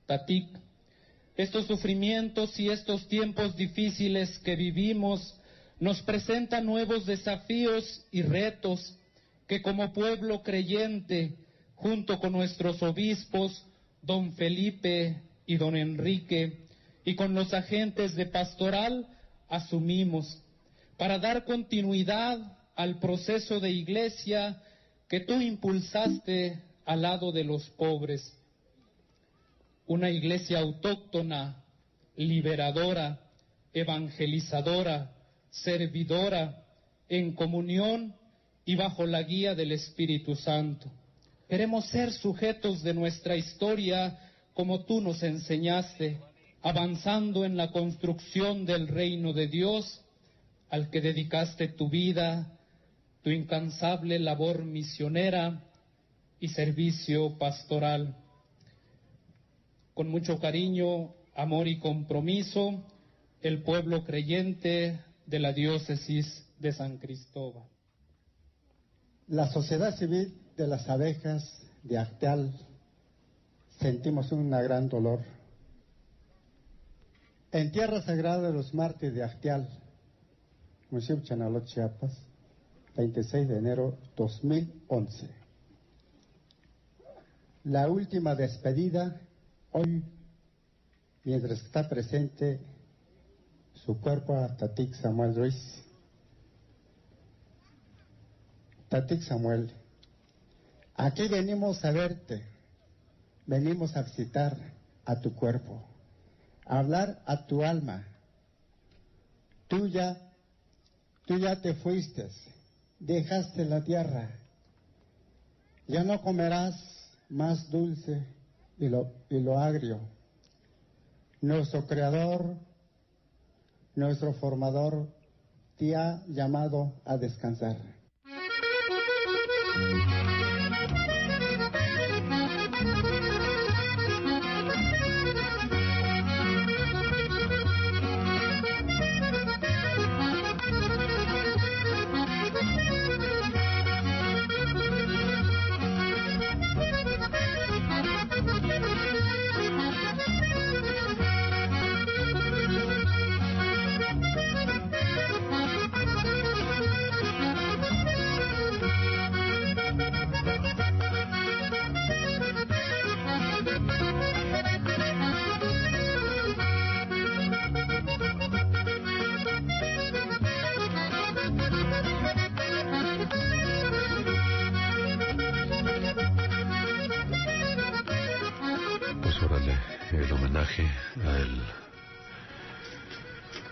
Tatik, estos sufrimientos y estos tiempos difíciles que vivimos nos presentan nuevos desafíos y retos que como pueblo creyente, junto con nuestros obispos, don Felipe y don Enrique, y con los agentes de pastoral, asumimos para dar continuidad al proceso de iglesia que tú impulsaste al lado de los pobres. Una iglesia autóctona, liberadora, evangelizadora, servidora, en comunión y bajo la guía del Espíritu Santo. Queremos ser sujetos de nuestra historia como tú nos enseñaste, avanzando en la construcción del reino de Dios, al que dedicaste tu vida, tu incansable labor misionera y servicio pastoral. Con mucho cariño, amor y compromiso, el pueblo creyente de la diócesis de San Cristóbal. La Sociedad Civil de las Abejas de Acteal sentimos un gran dolor. En Tierra Sagrada de los Mártires de Acteal, municipio de Chanalot, Chiapas, 26 de enero 2011. La última despedida, hoy, mientras está presente su cuerpo a Tatik Samuel Ruiz. Tatik Samuel, aquí venimos a verte, venimos a visitar a tu cuerpo, a hablar a tu alma. Tú ya te fuiste, dejaste la tierra, ya no comerás más dulce y lo agrio. Nuestro Creador, nuestro Formador, te ha llamado a descansar. El homenaje al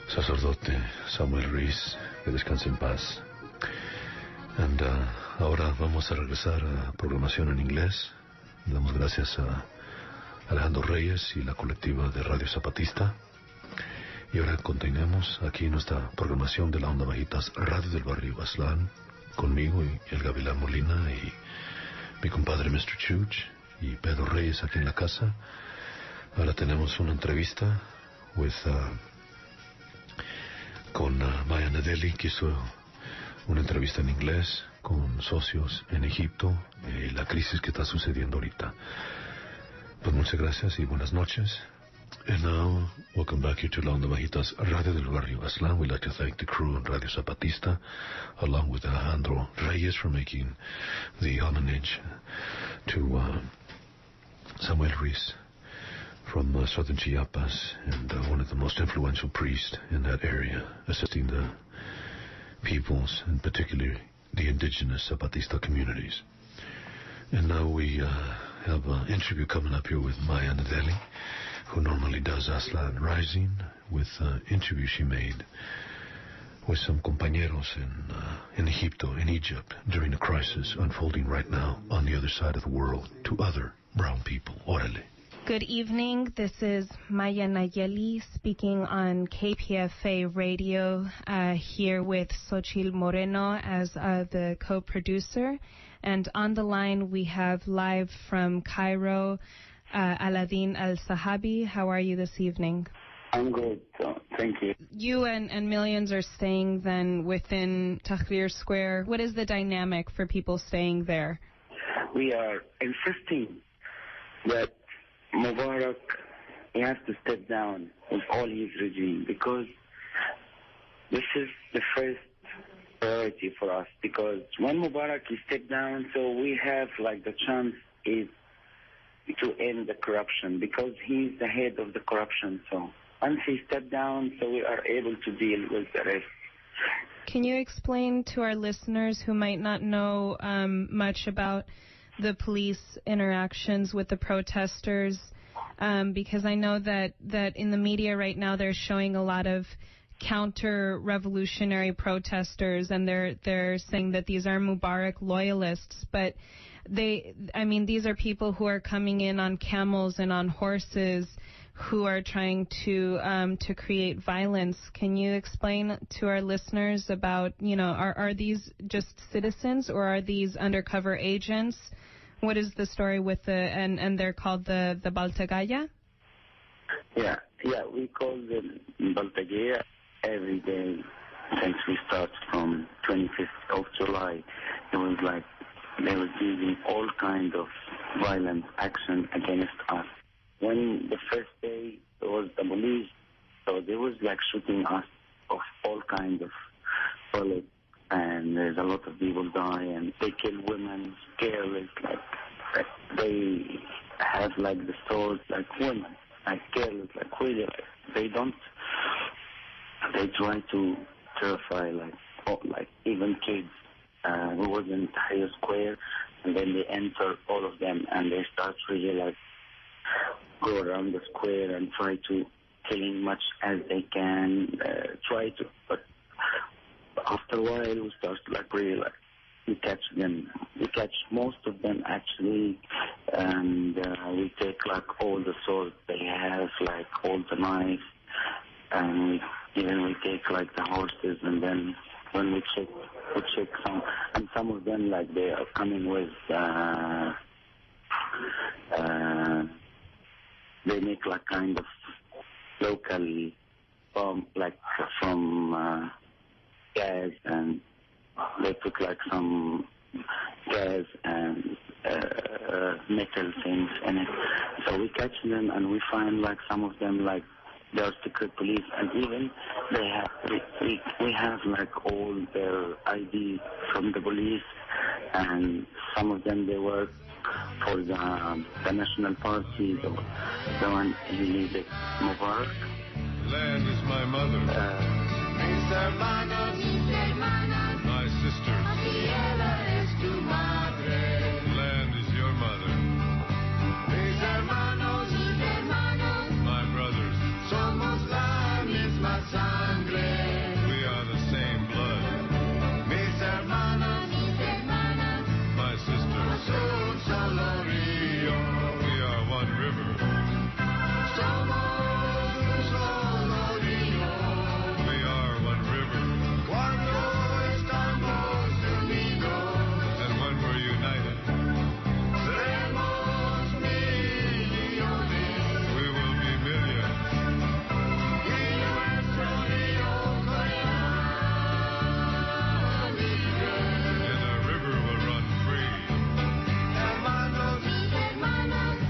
sacerdote Samuel Ruiz, que descanse en paz. Ahora vamos a regresar a programación en inglés. Damos gracias a Alejandro Reyes y la colectiva de Radio Zapatista. Y ahora continuamos aquí nuestra programación de la Onda Bajitas Radio del Barrio Aztlán, conmigo y el Gavilán Molina y mi compadre Mr. Chuch y Pedro Reyes aquí en la casa. Ahora tenemos una entrevista con Maya Nadeli, que hizo una entrevista en inglés con socios en Egipto y la crisis que está sucediendo ahorita. Pues muchas gracias y buenas noches. And now, welcome back here to La Onda Bajitas Radio del Barrio Aztlán. We'd like to thank the crew on Radio Zapatista, along with Alejandro Reyes, for making the homage to Samuel Ruiz from southern Chiapas, and one of the most influential priests in that area, assisting the peoples, and particularly the indigenous Zapatista communities. And now we have an interview coming up here with Maya Nadeli, who normally does Aztlán Rising, with an interview she made with some compañeros in Egipto, in Egypt, during the crisis unfolding right now on the other side of the world to other brown people. Órale. Good evening. This is Maya Nayeli speaking on KPFA Radio here with Xochitl Moreno as the co-producer. And on the line we have live from Cairo, Aladdin Al-Sahabi. How are you this evening? I'm good, thank you. You and millions are staying then within Tahrir Square. What is the dynamic for people staying there? We are insisting that Mubarak, he has to step down with all his regime, because this is the first priority for us, because when Mubarak is stepped down, so we have like the chance is to end the corruption, because he's the head of the corruption. So once he stepped down, so we are able to deal with the rest. Can you explain to our listeners who might not know much about the police interactions with the protesters, because I know that in the media right now they're showing a lot of counter-revolutionary protesters, and they're saying that these are Mubarak loyalists, but these are people who are coming in on camels and on horses who are trying to create violence. Can you explain to our listeners about, are these just citizens or are these undercover agents? What is the story with and they're called the Baltagaya? Yeah, we call them Baltagaya every day since we start from 25th of July. It was like they were using all kind of violent action against us. When the first day it was the police, so they was like shooting us of all kinds of bullets, and there's a lot of people die, and they kill women, careless, like they have like the swords like women, like careless, like really, like, they don't they try to terrify like even kids who was in Tahrir Square, and then they enter all of them and they start really like go around the square and try to killing much as they can, but after a while we start like really like we catch them. We catch most of them actually, and we take like all the swords they have, like all the knives, and even we take like the horses, and then when we check some, and some of them like they are coming with they make like kind of local like from gas, and they put like some gas and metal things in it. So we catch them and we find like some of them like they are secret police, and even they have we have like all their ID from the police, and some of them they work for the National Party, the one he leads, Mubarak. Land is my mother. Mis hermanos, my sisters. Land is your mother. Mis hermanos, my brothers. Somos la misma sangre. We are the same blood. Mis hermanos, my sisters. Un solo río. We are one river. Somos un solo río. We are one river. Cuando estamos unidos. And when we're united, seremos millones. We will be millions. Y nuestro río correrá libre. And our river will run free. Hermanos,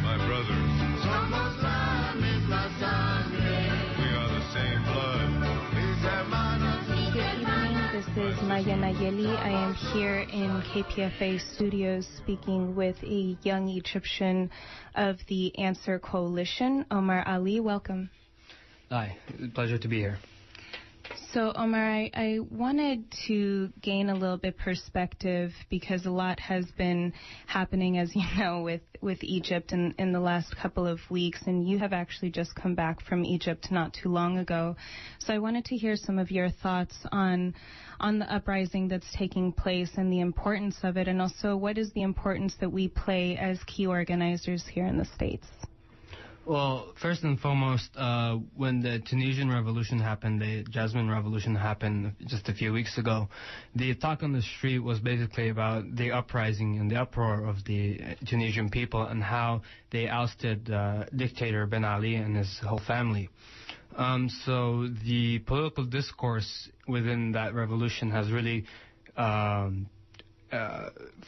my brothers. Somos la misma sangre. We are the same blood. Mis hermanos. Good evening. This is Maya Nayeli. I am here in KPFA studios speaking with a young Egyptian of the Answer Coalition, Omar Ali. Welcome. Hi, pleasure to be here. So, Omar, I wanted to gain a little bit perspective because a lot has been happening, as you know, with Egypt in the last couple of weeks, and you have actually just come back from Egypt not too long ago. So I wanted to hear some of your thoughts on the uprising that's taking place and the importance of it, and also what is the importance that we play as key organizers here in the States? Well, first and foremost, when the Tunisian revolution happened, the Jasmine revolution happened just a few weeks ago, the talk on the street was basically about the uprising and the uproar of the Tunisian people and how they ousted dictator Ben Ali and his whole family. So the political discourse within that revolution has really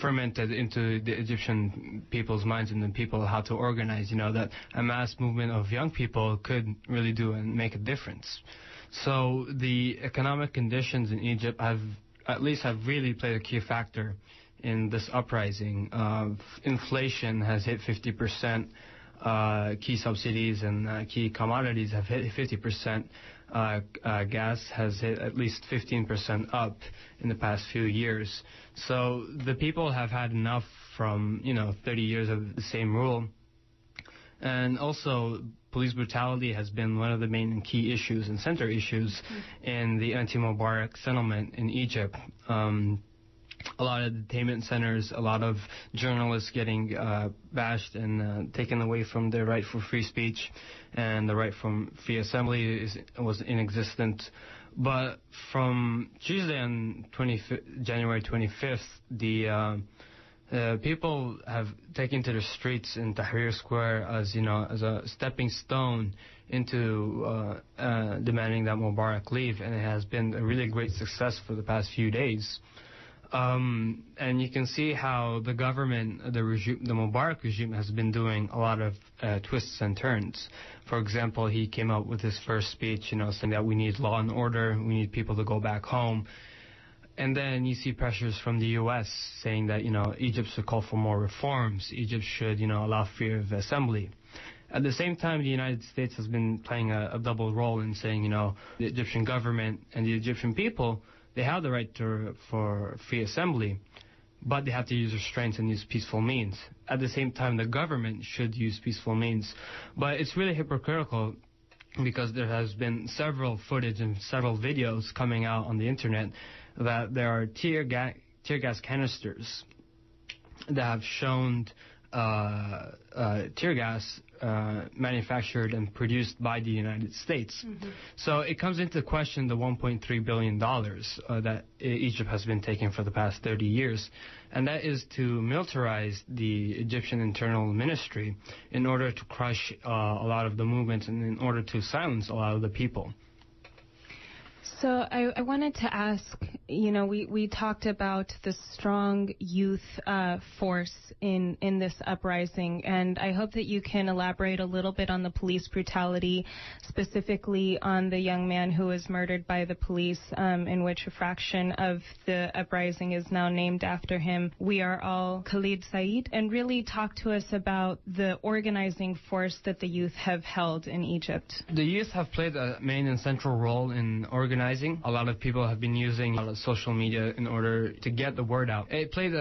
fermented into the Egyptian people's minds and the people how to organize, that a mass movement of young people could really do and make a difference. So the economic conditions in Egypt have really played a key factor in this uprising. Inflation has hit 50%, key subsidies and key commodities have hit 50%. Gas has hit at least 15% up in the past few years. So the people have had enough from 30 years of the same rule. And also police brutality has been one of the main and key issues and center issues in the anti-Mubarak settlement in Egypt. A lot of detainment centers, a lot of journalists getting bashed and taken away from their right for free speech, and the right from free assembly was inexistent. But from Tuesday on January 25th, the people have taken to the streets in Tahrir Square as a stepping stone into demanding that Mubarak leave, and it has been a really great success for the past few days. And you can see how the government, the Mubarak regime, has been doing a lot of twists and turns. For example, he came out with his first speech, saying that we need law and order, we need people to go back home. And then you see pressures from the U.S. saying that, Egypt should call for more reforms, Egypt should, allow freedom of assembly. At the same time, the United States has been playing a double role in saying, the Egyptian government and the Egyptian people, they have the right for free assembly, but they have to use restraints and use peaceful means. At the same time, the government should use peaceful means. But it's really hypocritical because there has been several footage and several videos coming out on the internet that there are tear gas canisters that have shown tear gas manufactured and produced by the United States. So it comes into question the $1.3 billion that Egypt has been taking for the past 30 years. And that is to militarize the Egyptian internal ministry in order to crush a lot of the movements and in order to silence a lot of the people. So I wanted to ask, we talked about the strong youth force in this uprising, and I hope that you can elaborate a little bit on the police brutality, specifically on the young man who was murdered by the police, in which a fraction of the uprising is now named after him. We are all Khalid Said, and really talk to us about the organizing force that the youth have held in Egypt. The youth have played a main and central role in organizing. A lot of people have been using social media in order to get the word out. It played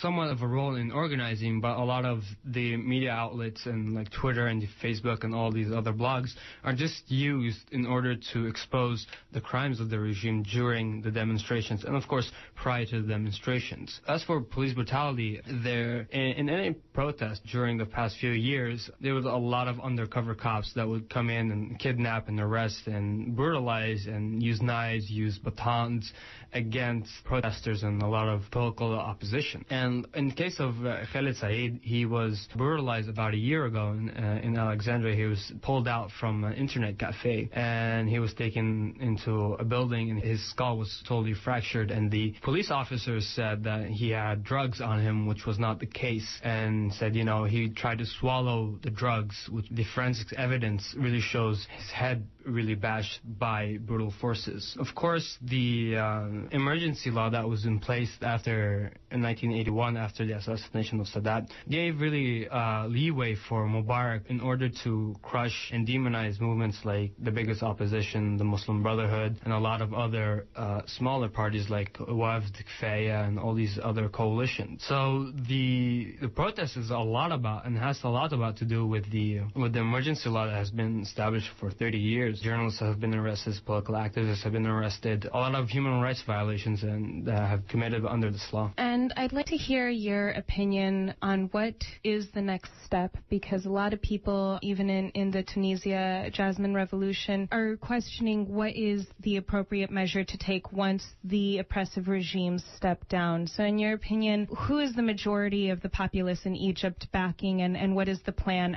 somewhat of a role in organizing, but a lot of the media outlets and like Twitter and Facebook and all these other blogs are just used in order to expose the crimes of the regime during the demonstrations and, of course, prior to the demonstrations. As for police brutality, in any protest during the past few years, there was a lot of undercover cops that would come in and kidnap and arrest and brutalize and use knives, use batons against protesters and a lot of political opposition. And in the case of Khalid Said, he was brutalized about a year ago in Alexandria. He was pulled out from an internet cafe and he was taken into a building and his skull was totally fractured, and the police officers said that he had drugs on him, which was not the case, and said, he tried to swallow the drugs, which the forensic evidence really shows his head really bashed by brutal forces. Of course, the emergency law that was in place in 1981 after the assassination of Sadat gave really leeway for Mubarak in order to crush and demonize movements like the biggest opposition, the Muslim Brotherhood, and a lot of other smaller parties like Wafd, Kfaya, and all these other coalitions. So the protest is a lot about, and has a lot about to do with the emergency law that has been established for 30 years. Journalists have been arrested, political activists have been arrested, a lot of human rights violations and have committed under this law. And I'd like to hear your opinion on what is the next step, because a lot of people, even in the Tunisia Jasmine Revolution, are questioning what is the appropriate measure to take once the oppressive regimes step down. So in your opinion, who is the majority of the populace in Egypt backing, and what is the plan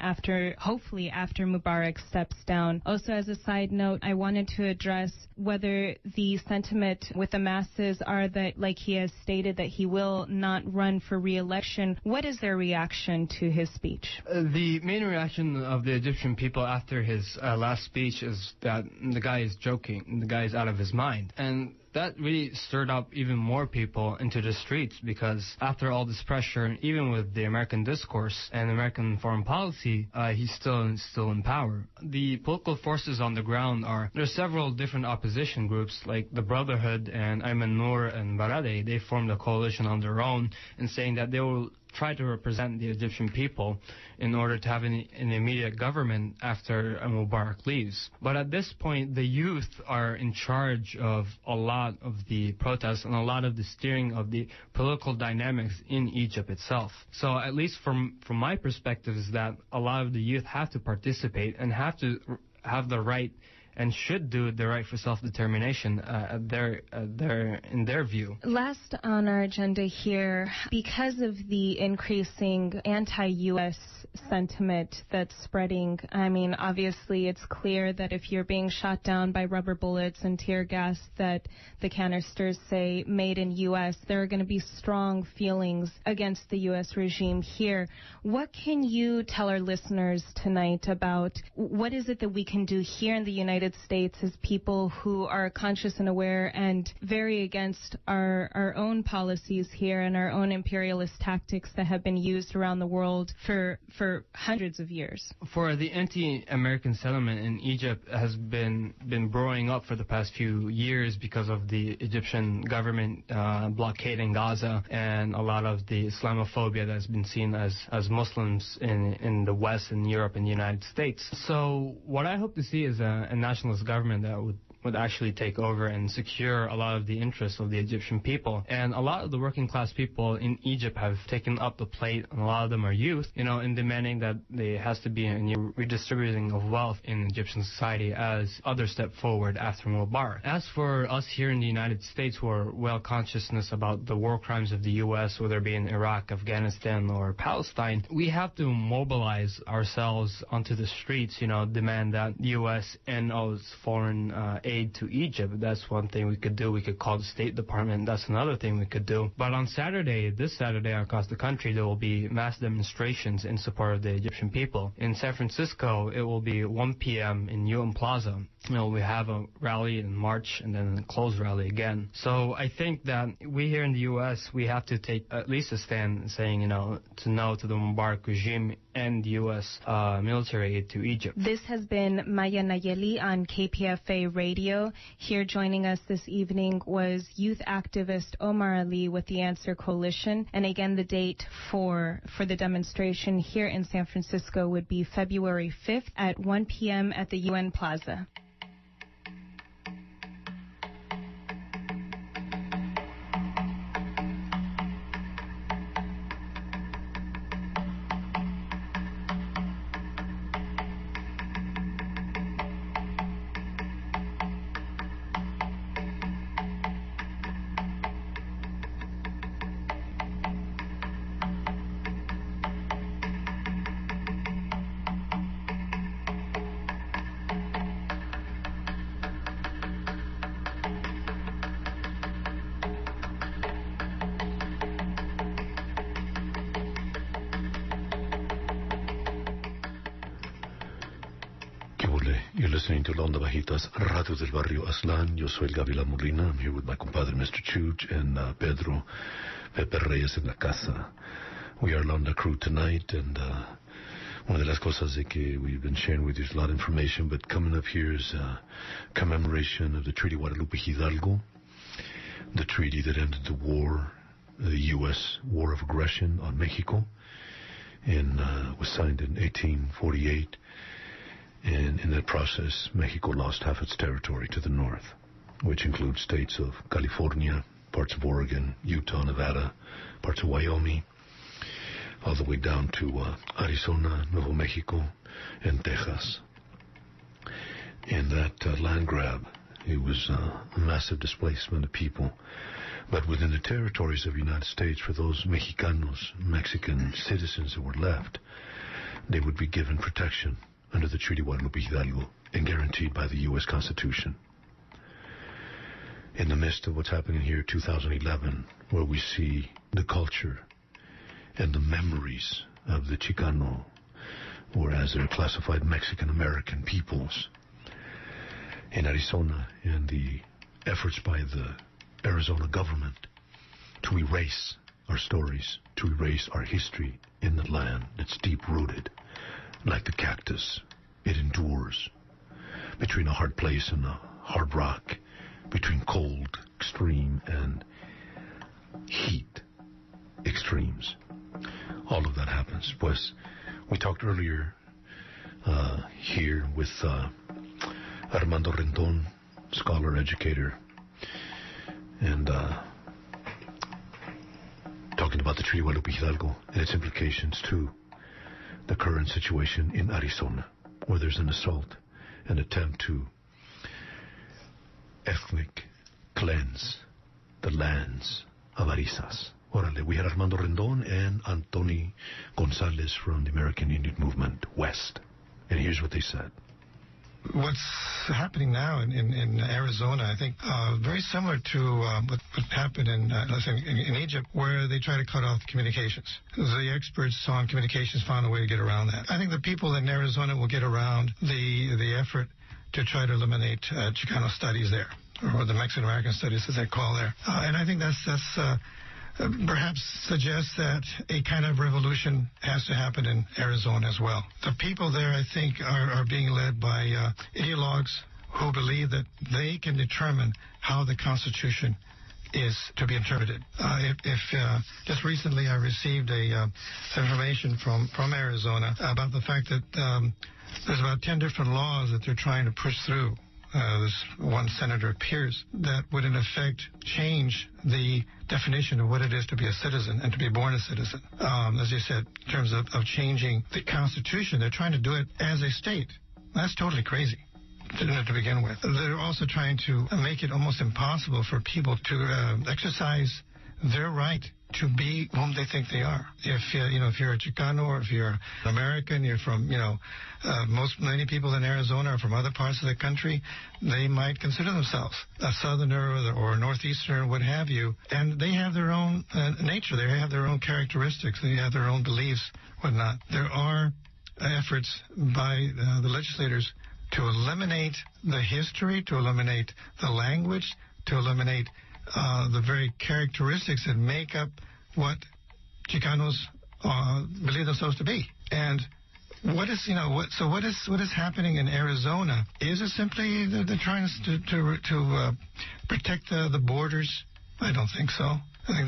hopefully after Mubarak steps down? Also, as a side note, I wanted to address whether the sentiment with the masses are that, like he has stated, that he will not run for re-election. What is their reaction to his speech? The main reaction of the Egyptian people after his last speech is that the guy is joking, the guy is out of his mind. And that really stirred up even more people into the streets, because after all this pressure, even with the American discourse and American foreign policy, he's still in power. The political forces on the ground there are several different opposition groups like the Brotherhood and Ayman Noor and Baradei. They formed a coalition on their own and saying that they will try to represent the Egyptian people in order to have an immediate government after Mubarak leaves. But at this point, the youth are in charge of a lot of the protests and a lot of the steering of the political dynamics in Egypt itself. So at least from my perspective is that a lot of the youth have to participate and have to have the right and should do the right for self-determination in their view. Last on our agenda here, because of the increasing anti-U.S. sentiment that's spreading, obviously it's clear that if you're being shot down by rubber bullets and tear gas that the canisters say made in U.S., there are going to be strong feelings against the U.S. regime here. What can you tell our listeners tonight about what is it that we can do here in the United United States as people who are conscious and aware and very against our own policies here and our own imperialist tactics that have been used around the world for hundreds of years. For the anti-American settlement in Egypt has been growing up for the past few years because of the Egyptian government blockading Gaza and a lot of the Islamophobia that's been seen as Muslims in the West, in Europe, and the United States. So what I hope to see is a nationalist government that would actually take over and secure a lot of the interests of the Egyptian people. And a lot of the working class people in Egypt have taken up the plate, and a lot of them are youth, in demanding that there has to be a new redistributing of wealth in Egyptian society as others step forward after Mubarak. As for us here in the United States who are well consciousness about the war crimes of the U.S., whether it be in Iraq, Afghanistan, or Palestine, we have to mobilize ourselves onto the streets, demand that the U.S. end all its foreign aid to Egypt. That's one thing we could do. We could call the State Department. That's another thing we could do. But on this Saturday across the country, there will be mass demonstrations in support of the Egyptian people. In San Francisco, it will be 1 p.m. in UN Plaza. We have a rally in March and then a closed rally again. So I think that we here in the U.S., we have to take at least a stand saying, to no to the Mubarak regime and U.S. military aid to Egypt. This has been Maya Nayeli on KPFA Radio. Here joining us this evening was youth activist Omar Ali with the Answer Coalition. And again, the date for the demonstration here in San Francisco would be February 5th at 1 p.m. at the UN Plaza. You're listening to La Onda Bajitas, Radio del Barrio Aztlán. Yo soy el Gabriela Molina. I'm here with my compadre, Mr. Chuch, and Pedro Pepe Reyes en la casa. We are La Onda crew tonight, and one of las cosas de que we've been sharing with you is a lot of information, but coming up here is commemoration of the Treaty Guadalupe Hidalgo, the treaty that ended the war, the U.S. war of aggression on Mexico, and was signed in 1848. And in that process, Mexico lost half its territory to the north, which includes states of California, parts of Oregon, Utah, Nevada, parts of Wyoming, all the way down to Arizona, Nuevo Mexico, and Texas. And that land grab, it was a massive displacement of people. But within the territories of the United States, for those Mexican citizens that were left, they would be given protection under the Treaty Guadalupe Hidalgo and guaranteed by the U.S. Constitution. In the midst of what's happening here, 2011, where we see the culture and the memories of the Chicano, or as they're classified, Mexican-American peoples in Arizona, and the efforts by the Arizona government to erase our stories, to erase our history in the land that's deep-rooted. Like the cactus, it endures between a hard place and a hard rock, between cold extreme and heat extremes. All of that happens. Pues, we talked earlier here with Armando Rendon, scholar, educator, and talking about the Treaty of Guadalupe Hidalgo and its implications to the current situation in Arizona, where there's an assault, an attempt to ethnic cleanse the lands of Arizas. Orale, we had Armando Rendon and Antoni Gonzalez from the American Indian Movement West. And here's what they said. What's happening now in Arizona, I think, very similar to what happened in Egypt, where they try to cut off communications. The experts on communications found a way to get around that. I think the people in Arizona will get around the effort to try to eliminate Chicano studies there, or the Mexican American studies as they call there. And I think that's perhaps suggests that a kind of revolution has to happen in Arizona as well. The people there, I think, are being led by ideologues who believe that they can determine how the Constitution is to be interpreted. Just recently I received some information from Arizona about the fact that there's about 10 different laws that they're trying to push through. This one Senator Pierce, that would in effect change the definition of what it is to be a citizen and to be born a citizen. As you said, in terms of changing the Constitution, they're trying to do it as a state. That's totally crazy to begin with. They're also trying to make it almost impossible for people to exercise their right to be whom they think they are. If you're a Chicano, or if you're an American, you're from, many people in Arizona are from other parts of the country, they might consider themselves a Southerner or a Northeasterner, what have you, and they have their own nature, they have their own characteristics, they have their own beliefs, whatnot. There are efforts by the legislators to eliminate the history, to eliminate the language, to eliminate the very characteristics that make up what Chicanos believe themselves to be. And what is happening in Arizona? Is it simply they're trying to protect the borders? I don't think so. I think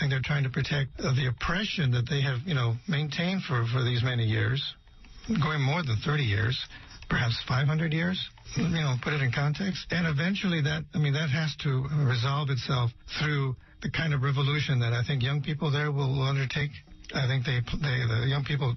they're trying to protect the oppression that they have, maintained for these many years, going more than 30 years. Perhaps 500 years, put it in context. And eventually that has to resolve itself through the kind of revolution that I think young people there will undertake. I think the young people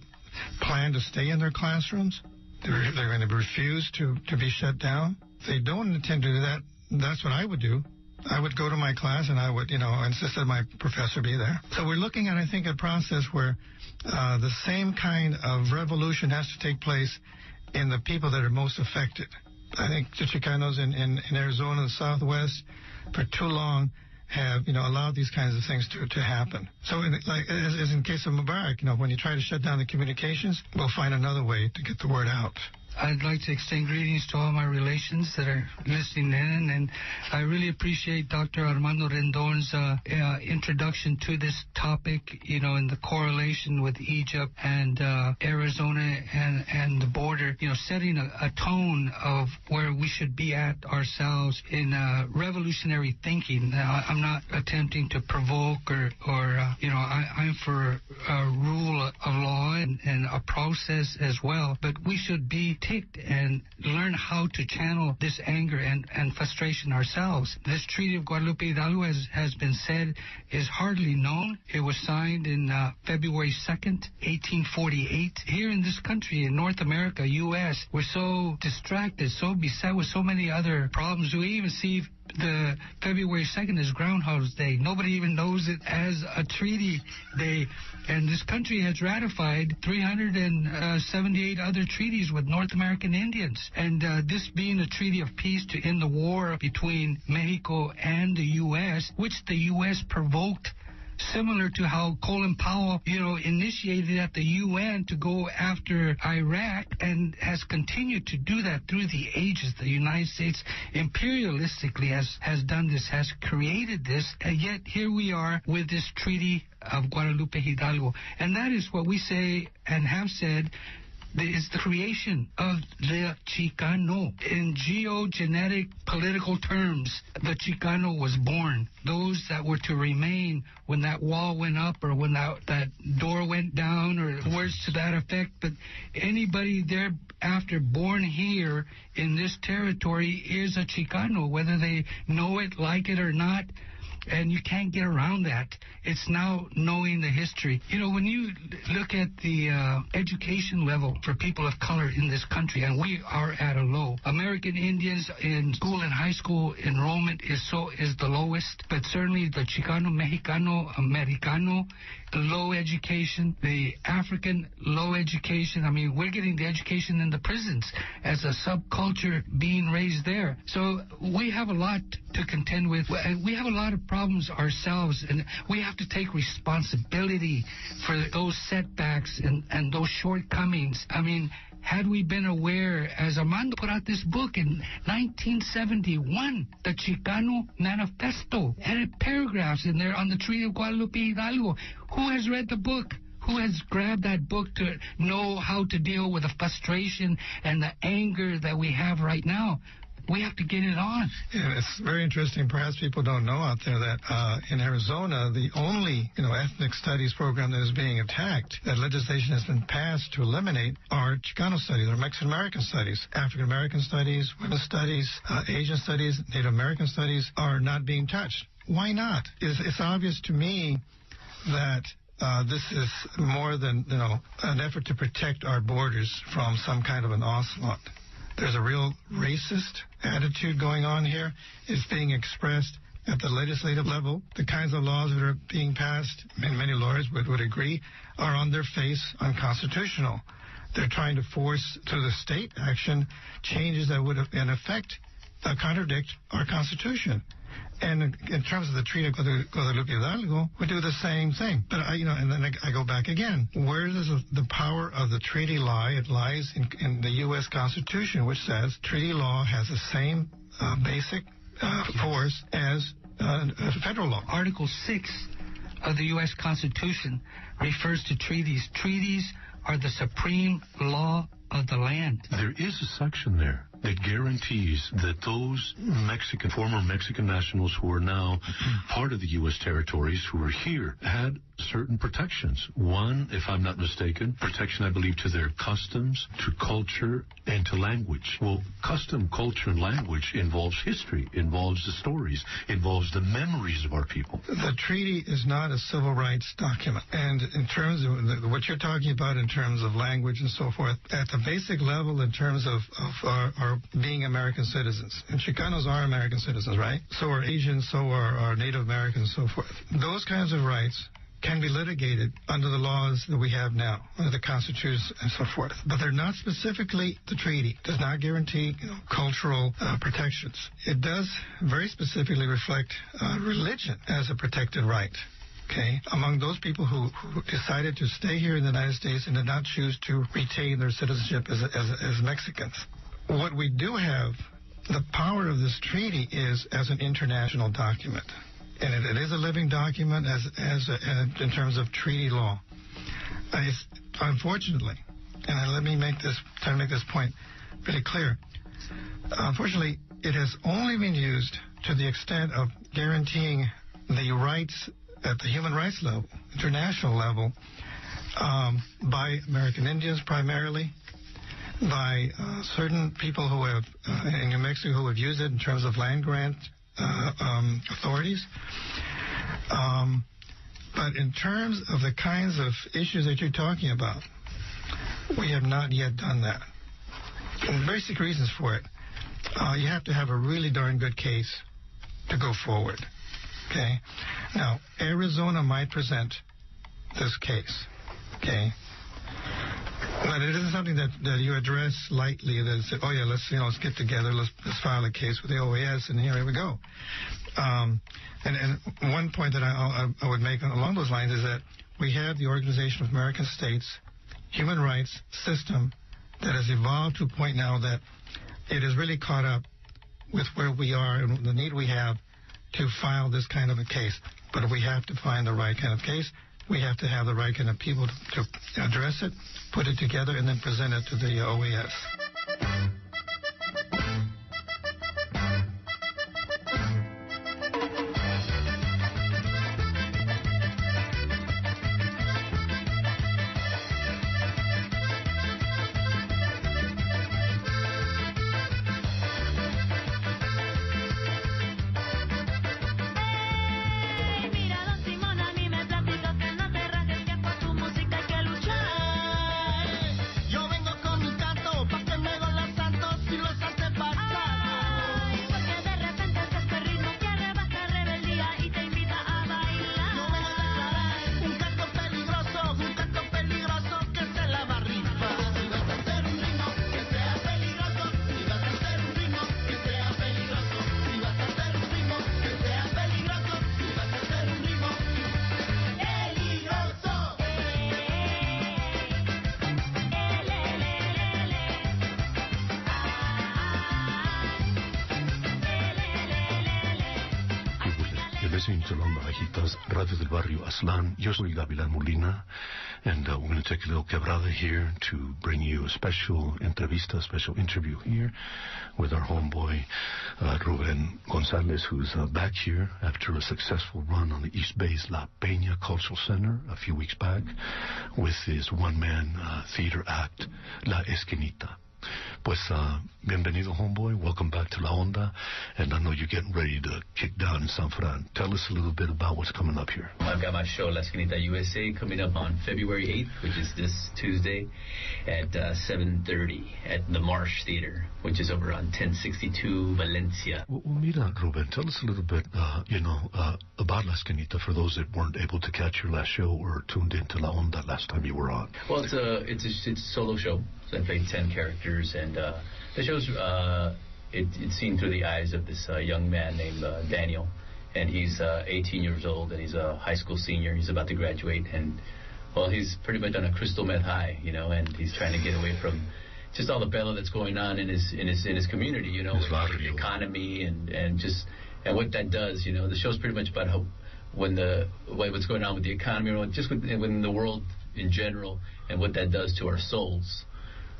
plan to stay in their classrooms. They're going to refuse to be shut down. If they don't intend to do that, that's what I would do. I would go to my class and I would, insist that my professor be there. So we're looking at, I think, a process where the same kind of revolution has to take place in the people that are most affected. I think the Chicanos in Arizona, the Southwest, for too long have, allowed these kinds of things to happen. So, as in case of Mubarak, when you try to shut down the communications, we'll find another way to get the word out. I'd like to extend greetings to all my relations that are listening in, and I really appreciate Dr. Armando Rendon's introduction to this topic, in the correlation with Egypt and Arizona and the border, setting a tone of where we should be at ourselves in revolutionary thinking. I'm not attempting to provoke or I'm for a rule of law and a process as well, but we should be ticked and learn how to channel this anger and frustration ourselves. This Treaty of Guadalupe Hidalgo, has been said, is hardly known. It was signed in February 2nd, 1848. Here in this country, in North America, U.S., we're so distracted, so beset with so many other problems. We even see the February 2nd is Groundhog's Day. Nobody even knows it as a treaty day. And this country has ratified 378 other treaties with North American Indians. And this being a treaty of peace to end the war between Mexico and the U.S., which the U.S. provoked, similar to how Colin Powell, initiated at the UN to go after Iraq, and has continued to do that through the ages. The United States imperialistically has done this, has created this, and yet here we are with this Treaty of Guadalupe Hidalgo. And that is what we say and have said is the creation of the Chicano. In geogenetic political terms, the Chicano was born. Those that were to remain when that wall went up or when that door went down, or words to that effect. But anybody thereafter born here in this territory is a Chicano, whether they know it, like it or not. And you can't get around that. It's now knowing the history. When you look at the education level for people of color in this country, and we are at a low. American Indians in school and high school enrollment is the lowest, but certainly the Chicano, Mexicano, Americano, low education, the African, low education. I mean, we're getting the education in the prisons as a subculture being raised there. So we have a lot to contend with. We have a lot of problems ourselves, and we have to take responsibility for those setbacks and those shortcomings. I mean, had we been aware, as Armando put out this book in 1971, the Chicano Manifesto, had paragraphs in there on the Treaty of Guadalupe Hidalgo. Who has read the book? Who has grabbed that book to know how to deal with the frustration and the anger that we have right now? We have to get it on. Yeah, it's very interesting. Perhaps people don't know out there that in Arizona, the only ethnic studies program that is being attacked, that legislation has been passed to eliminate, are Chicano studies, or Mexican American studies. African American studies, women's studies, Asian studies, Native American studies are not being touched. Why not? It's obvious to me that this is more than an effort to protect our borders from some kind of an onslaught. There's a real racist attitude going on here. It's being expressed at the legislative level. The kinds of laws that are being passed, many lawyers would agree, are on their face unconstitutional. They're trying to force through the state action changes that would, in effect, contradict our Constitution. And in terms of the Treaty of Guadalupe Hidalgo, we do the same thing. But and then I go back again. Where does the power of the treaty lie? It lies in the U.S. Constitution, which says treaty law has the same basic force as federal law. Article 6 of the U.S. Constitution refers to treaties. Treaties are the supreme law of the land. There is a section there that guarantees that those former Mexican nationals who are now part of the U.S. territories, who are here, had certain protections. One, if I'm not mistaken, protection, I believe, to their customs, to culture, and to language. Well, custom, culture, and language involves history, involves the stories, involves the memories of our people. The treaty is not a civil rights document. And in terms of what you're talking about in terms of language and so forth, at the basic level in terms of our being American citizens, and Chicanos are American citizens, right? So are Asians, so are Native Americans, and so forth. Those kinds of rights can be litigated under the laws that we have now, under the Constitution and so forth. But they're not specifically, the treaty does not guarantee cultural protections. It does very specifically reflect religion as a protected right. Okay, among those people who decided to stay here in the United States and did not choose to retain their citizenship as Mexicans. What we do have, the power of this treaty is as an international document. And it is a living document in terms of treaty law. Unfortunately, and let me try to make this point really clear. Unfortunately, it has only been used to the extent of guaranteeing the rights at the human rights level, international level, by American Indians primarily, by certain people who have, in New Mexico, who have used it in terms of land grant authorities. But in terms of the kinds of issues that you're talking about, we have not yet done that. And basic reasons for it. You have to have a really darn good case to go forward. Okay? Now, Arizona might present this case. Okay? But it isn't something that you address lightly. That say, oh yeah, let's get together, let's file a case with the OAS, and here we go. And one point that I would make along those lines is that we have the Organization of American States human rights system that has evolved to a point now that it is really caught up with where we are and the need we have to file this kind of a case. But if we have to find the right kind of case, we have to have the right kind of people to address it, put it together, and then present it to the OAS. Yo vengo con mi canto pa' que me listening to Las Barajitas, Radio del Barrio Aztlán. Yo soy Gavilán Molina, and we're going to take a little quebrada here to bring you a special entrevista, a special interview here with our homeboy, Ruben Gonzalez, who's back here after a successful run on the East Bay's La Peña Cultural Center a few weeks back with his one-man theater act, La Esquinita. Pues, bienvenido, homeboy. Welcome back to La Onda. And I know you're getting ready to kick down in San Fran. Tell us a little bit about what's coming up here. I've got my show, La Esquinita USA, coming up on February 8th, which is this Tuesday, at 7:30 at the Marsh Theater, which is over on 1062 Valencia. Well, mira, Ruben, tell us a little bit, about La Esquinita for those that weren't able to catch your last show or tuned into La Onda last time you were on. Well, it's a solo show. So I played 10 characters, and the show's it's seen through the eyes of this young man named Daniel, and he's 18 years old, and he's a high school senior. He's about to graduate, and well, he's pretty much on a crystal meth high, and he's trying to get away from just all the bellow that's going on in his community, with the economy and what that does. The show's pretty much about what's going on with the economy, or just within the world in general, and what that does to our souls.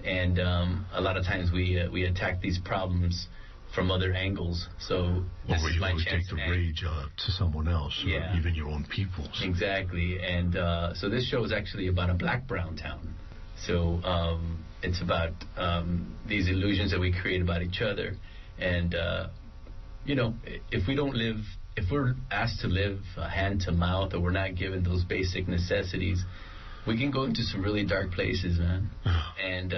And a lot of times we attack these problems from other angles. So this is my chance. Take the rage to someone else, or even your own people's. Exactly. And so this show is actually about a black-brown town. So it's about these illusions that we create about each other. And, if we're asked to live hand to mouth, or we're not given those basic necessities, we can go into some really dark places, man. And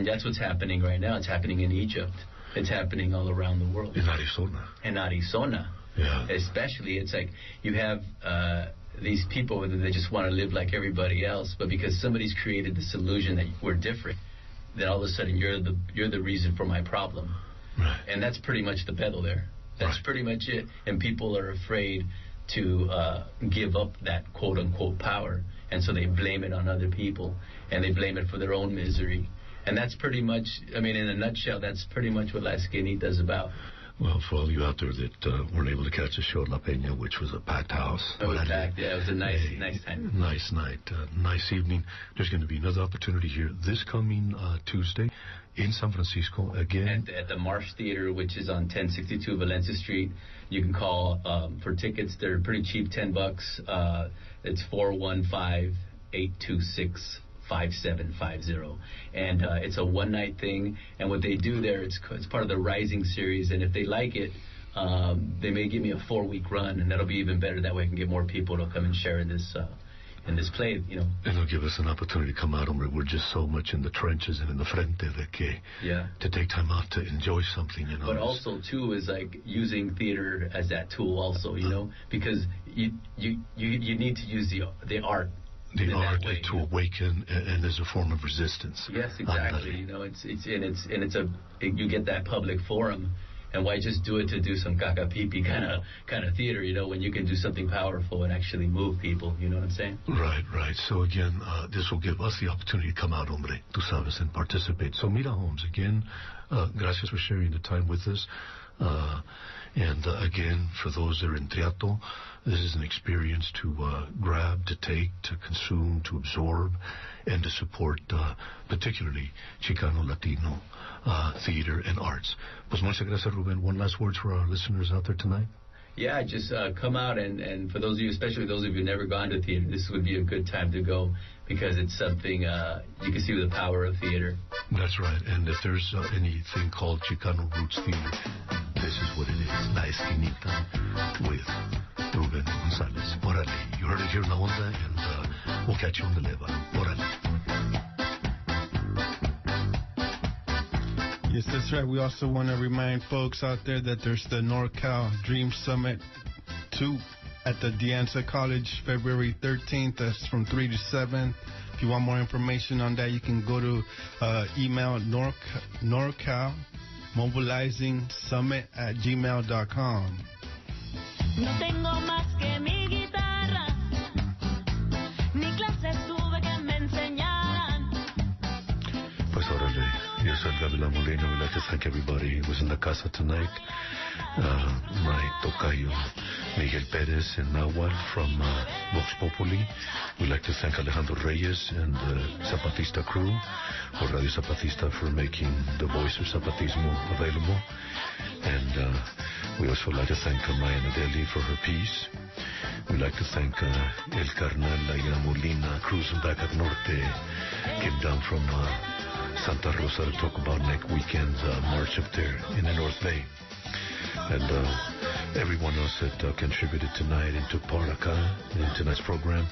that's what's happening right now. It's happening in Egypt. It's happening all around the world. In Arizona. In Arizona. Yeah. Especially, it's like you have these people that just want to live like everybody else, but because somebody's created this illusion that we're different, then all of a sudden you're the reason for my problem. Right. And that's pretty much the peddle there. That's pretty much it. And people are afraid to give up that quote-unquote power. And so they blame it on other people, and they blame it for their own misery. And that's pretty much, in a nutshell, that's pretty much what La Esquinita is about. Well, for all you out there that weren't able to catch the show at La Peña, which was a packed house. It was packed, yeah. It was a nice time. Nice night. Nice evening. There's going to be another opportunity here this coming Tuesday in San Francisco again. At the Marsh Theater, which is on 1062 Valencia Street. You can call for tickets. They're pretty cheap, $10. It's 415-826-5750. And it's a one-night thing. And what they do there, it's part of the Rising series. And if they like it, they may give me a 4-week run, and that'll be even better. That way I can get more people to come and share in this play, And it'll give us an opportunity to come out, hombre. We're just so much in the trenches and in the frente to take time out to enjoy something, But also, too, is like using theater as that tool also, because you need to use the art. The art to awaken, and as a form of resistance. Yes, exactly. You get that public forum. And why just do it to do some caca-pee-pee kind of theater, when you can do something powerful and actually move people, you know what I'm saying? Right. So again, this will give us the opportunity to come out, hombre, tú sabes, and participate. So Mira Holmes, again, gracias for sharing the time with us. And again, for those that are in Triato, this is an experience to grab, to take, to consume, to absorb, and to support particularly Chicano, Latino theater and arts. Pues muchas gracias, Ruben. One last words for our listeners out there tonight? Yeah, just come out, and for those of you, especially those of you who've never gone to theater, this would be a good time to go, because it's something you can see the power of theater. That's right, and if there's anything called Chicano Roots Theater, this is what it is, La Esquinita with Ruben Gonzalez. Órale, you heard it here in La Onda, and we'll catch you on the leva. Órale. Yes, that's right. We also want to remind folks out there that there's the NorCal Dream Summit 2 at the De Anza College, February 13th. That's from 3 to 7. If you want more information on that, you can go to email norcalmobilizingsummit@gmail.com. No tengo más que mi guitarra, ni clases tuve que me enseñaran. Pues órale, yo soy Gavilán Molina. We'd like to thank everybody who was in the casa tonight. My tocayo, Miguel Perez and Nahual from Vox Populi. We'd like to thank Alejandro Reyes and the Zapatista crew, or Radio Zapatista, for making the voice of Zapatismo available. And we also like to thank Maya Nadeli for her piece. We'd like to thank El Carnal, Laina Molina, cruising back up norte, came down from Santa Rosa to talk about next weekend's march up there in the North Bay. And everyone else that contributed tonight and took part in tonight's program.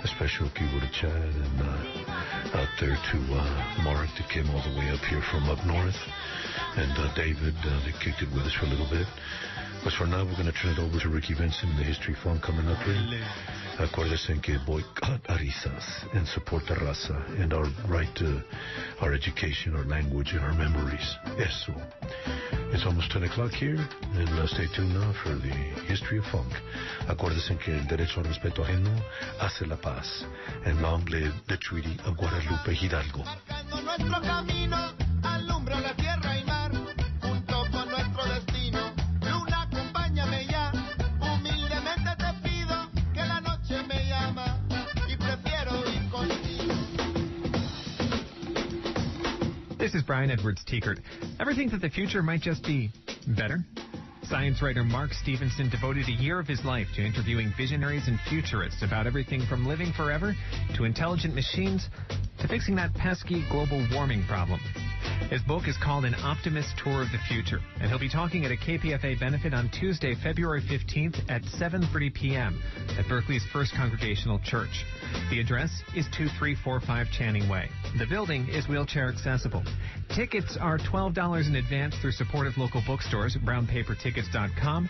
A special keyword to Chad and out there to Mark that came all the way up here from up north. And David, that kicked it with us for a little bit. But for now, we're going to turn it over to Ricky Vincent and the History Fund coming up here. Acuérdense que boycott arisas and support the raza and our right to our education, our language, and our memories. Eso. It's almost 10 o'clock here, and stay tuned now for the History of Funk. Acuérdense que el derecho al respeto ajeno hace la paz. And long live the Treaty of Guadalupe Hidalgo. Nuestro camino alumbra la tierra y mar, junto con nuestro destino. Luna, acompáñame ya, humildemente te pido que la noche me llama y prefiero ir contigo. This is Brian Edwards Teekert. Ever think that the future might just be better? Science writer Mark Stevenson devoted a year of his life to interviewing visionaries and futurists about everything from living forever to intelligent machines to fixing that pesky global warming problem. His book is called An Optimist Tour of the Future, and he'll be talking at a KPFA benefit on Tuesday, February 15th at 7:30 p.m. at Berkeley's First Congregational Church. The address is 2345 Channing Way. The building is wheelchair accessible. Tickets are $12 in advance through supportive local bookstores at brownpapertickets.com.